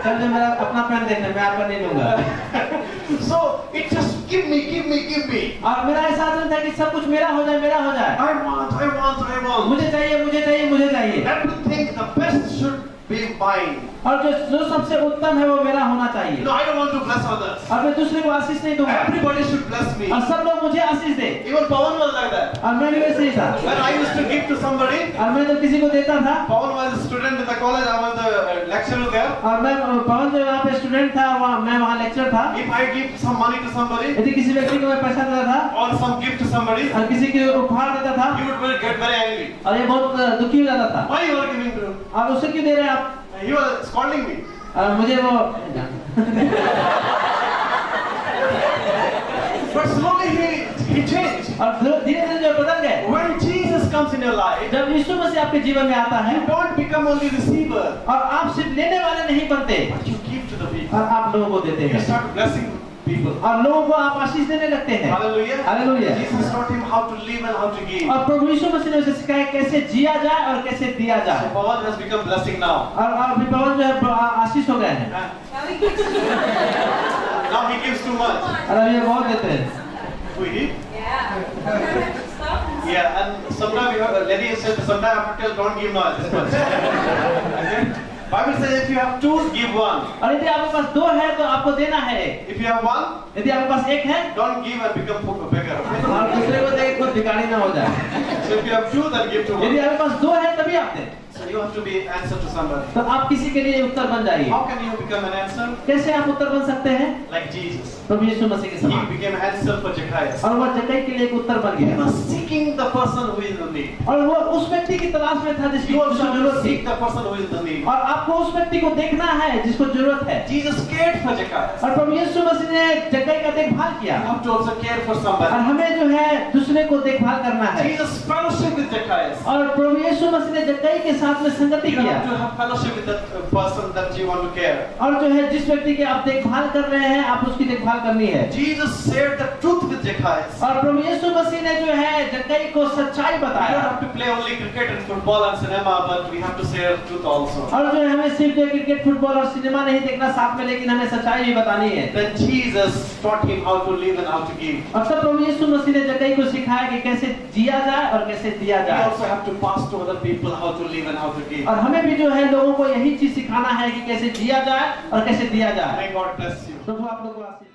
Sir जो मेरा अपना पेन देखना मैं आपका नहीं लूंगा। So it just give me. और मेरा ऐसा आदत था कि सब कुछ मेरा हो जाए। I want. मुझे चाहिए। Everything, the best should be mine. और जो सबसे उत्तम है वो मेरा होना चाहिए। No, I don't want to bless others. और मैं दूसरे को आशीष नहीं दूंगा Everybody should bless me. और सब लोग मुझे आशीष दे। Even Pawan was like that. और मैं भी वैसे ही था। When I used to give to somebody, और मैं जब किसी को देता था Pawan was a student in the college. I was the lecturer there. और मैं पवन जो यहाँ पे स्टूडेंट था मैं वहाँ लेक्चर था। If I give some money to somebody यदि किसी व्यक्ति को मैं पैसा देता था or some gift to somebody, और किसी को उपहार देता था he would get very angry. और ये बहुत दुखी हो जाता था। Why you are giving to him? और उसे क्यों दे रहे हैं आप? He was scolding me. और मुझे वो But slowly he changed. और धीरे-धीरे जो बदल गए। When Jesus comes in your life, जब यीशु मसीह आपके जीवन में आता है you don't become only receiver, और आप सिर्फ लेने वाले नहीं बनते but you give to the people. और आप लोगों को देते You हैं start blessing people. और लोगों को आप आशीष देने लगते हैं। Hallelujah. Hallelujah. Jesus taught him how to live and how to give. और प्रभु यीशु मसीह ने उसे सिखाया कैसे जिया जाए और कैसे दिया So जाए। Pawan has become blessing now. और अभी पवन जो है आशीष हो गए हैं Now he gives too much. और अभी ये बहुत देते हैं। We give. Yeah. Yeah, and sometimes we have a lady said sometimes I have to tell don't give now this much. Okay? Bible says if you have two, give one. और यदि आपके पास दो है तो आपको देना है। If you have one, यदि आपके पास एक है don't give and become a beggar. Okay? और दूसरे को दे कोई भिखारी ना हो जाए। So if you have two, then give to यदि one. आपके पास दो है तभी आप दें। So you have to be answer to somebody. तो आप किसी के लिए उत्तर बन जाइए। How can you become an answer? कैसे आप उत्तर बन सकते हैं? Like Jesus. प्रभु यीशु मसीह के He समान। became answer for Zacchaeus. और वह जक्कई के लिए एक उत्तर बन He गया was seeking the person who is in need. और वो उस व्यक्ति की तलाश में था जिसकी You also have जरूरत to थी seek the person who is in need. और आपको उस व्यक्ति को देखना है जिसको जरूरत है। Jesus cared for Zacchaeus. और प्रभु यीशु मसीह ने जक्कई का देखभाल किया You have to also care for और somebody. हमें जो है दूसरे को देखभाल करना है। Jesus fellowship with Zacchaeus. और प्रभु यीशु मसीह ने जक्कई के साथ में संगति You किया have to have fellowship with that person that you want to care. और जो है जिस व्यक्ति की आप देखभाल कर रहे हैं आप उसकी देखभाल करनी है। Jesus shared the truth with Zacchaeus. और प्रभु यीशु मसीह ने जो है जक्कई को सच्चाई We don't बताया have to play only cricket and football and cinema, but we have to share truth also. और जो है हमें सिर्फ जो क्रिकेट फुटबॉल और सिनेमा नहीं देखना साथ में लेकिन हमें सच्चाई भी बतानी है। Then Jesus taught him how to live and how to give. और तब प्रभु यीशु मसीह ने जक्कई को सिखाया कि कैसे जिया जाए और कैसे दिया We जाए। also have to pass to other people how to live and how to give. और हमें भी जो है लोगों को यही चीज सिखाना है कि कैसे जिया जाए और कैसे दिया जाए। May God bless you. प्रभु आप लोगों को आशीष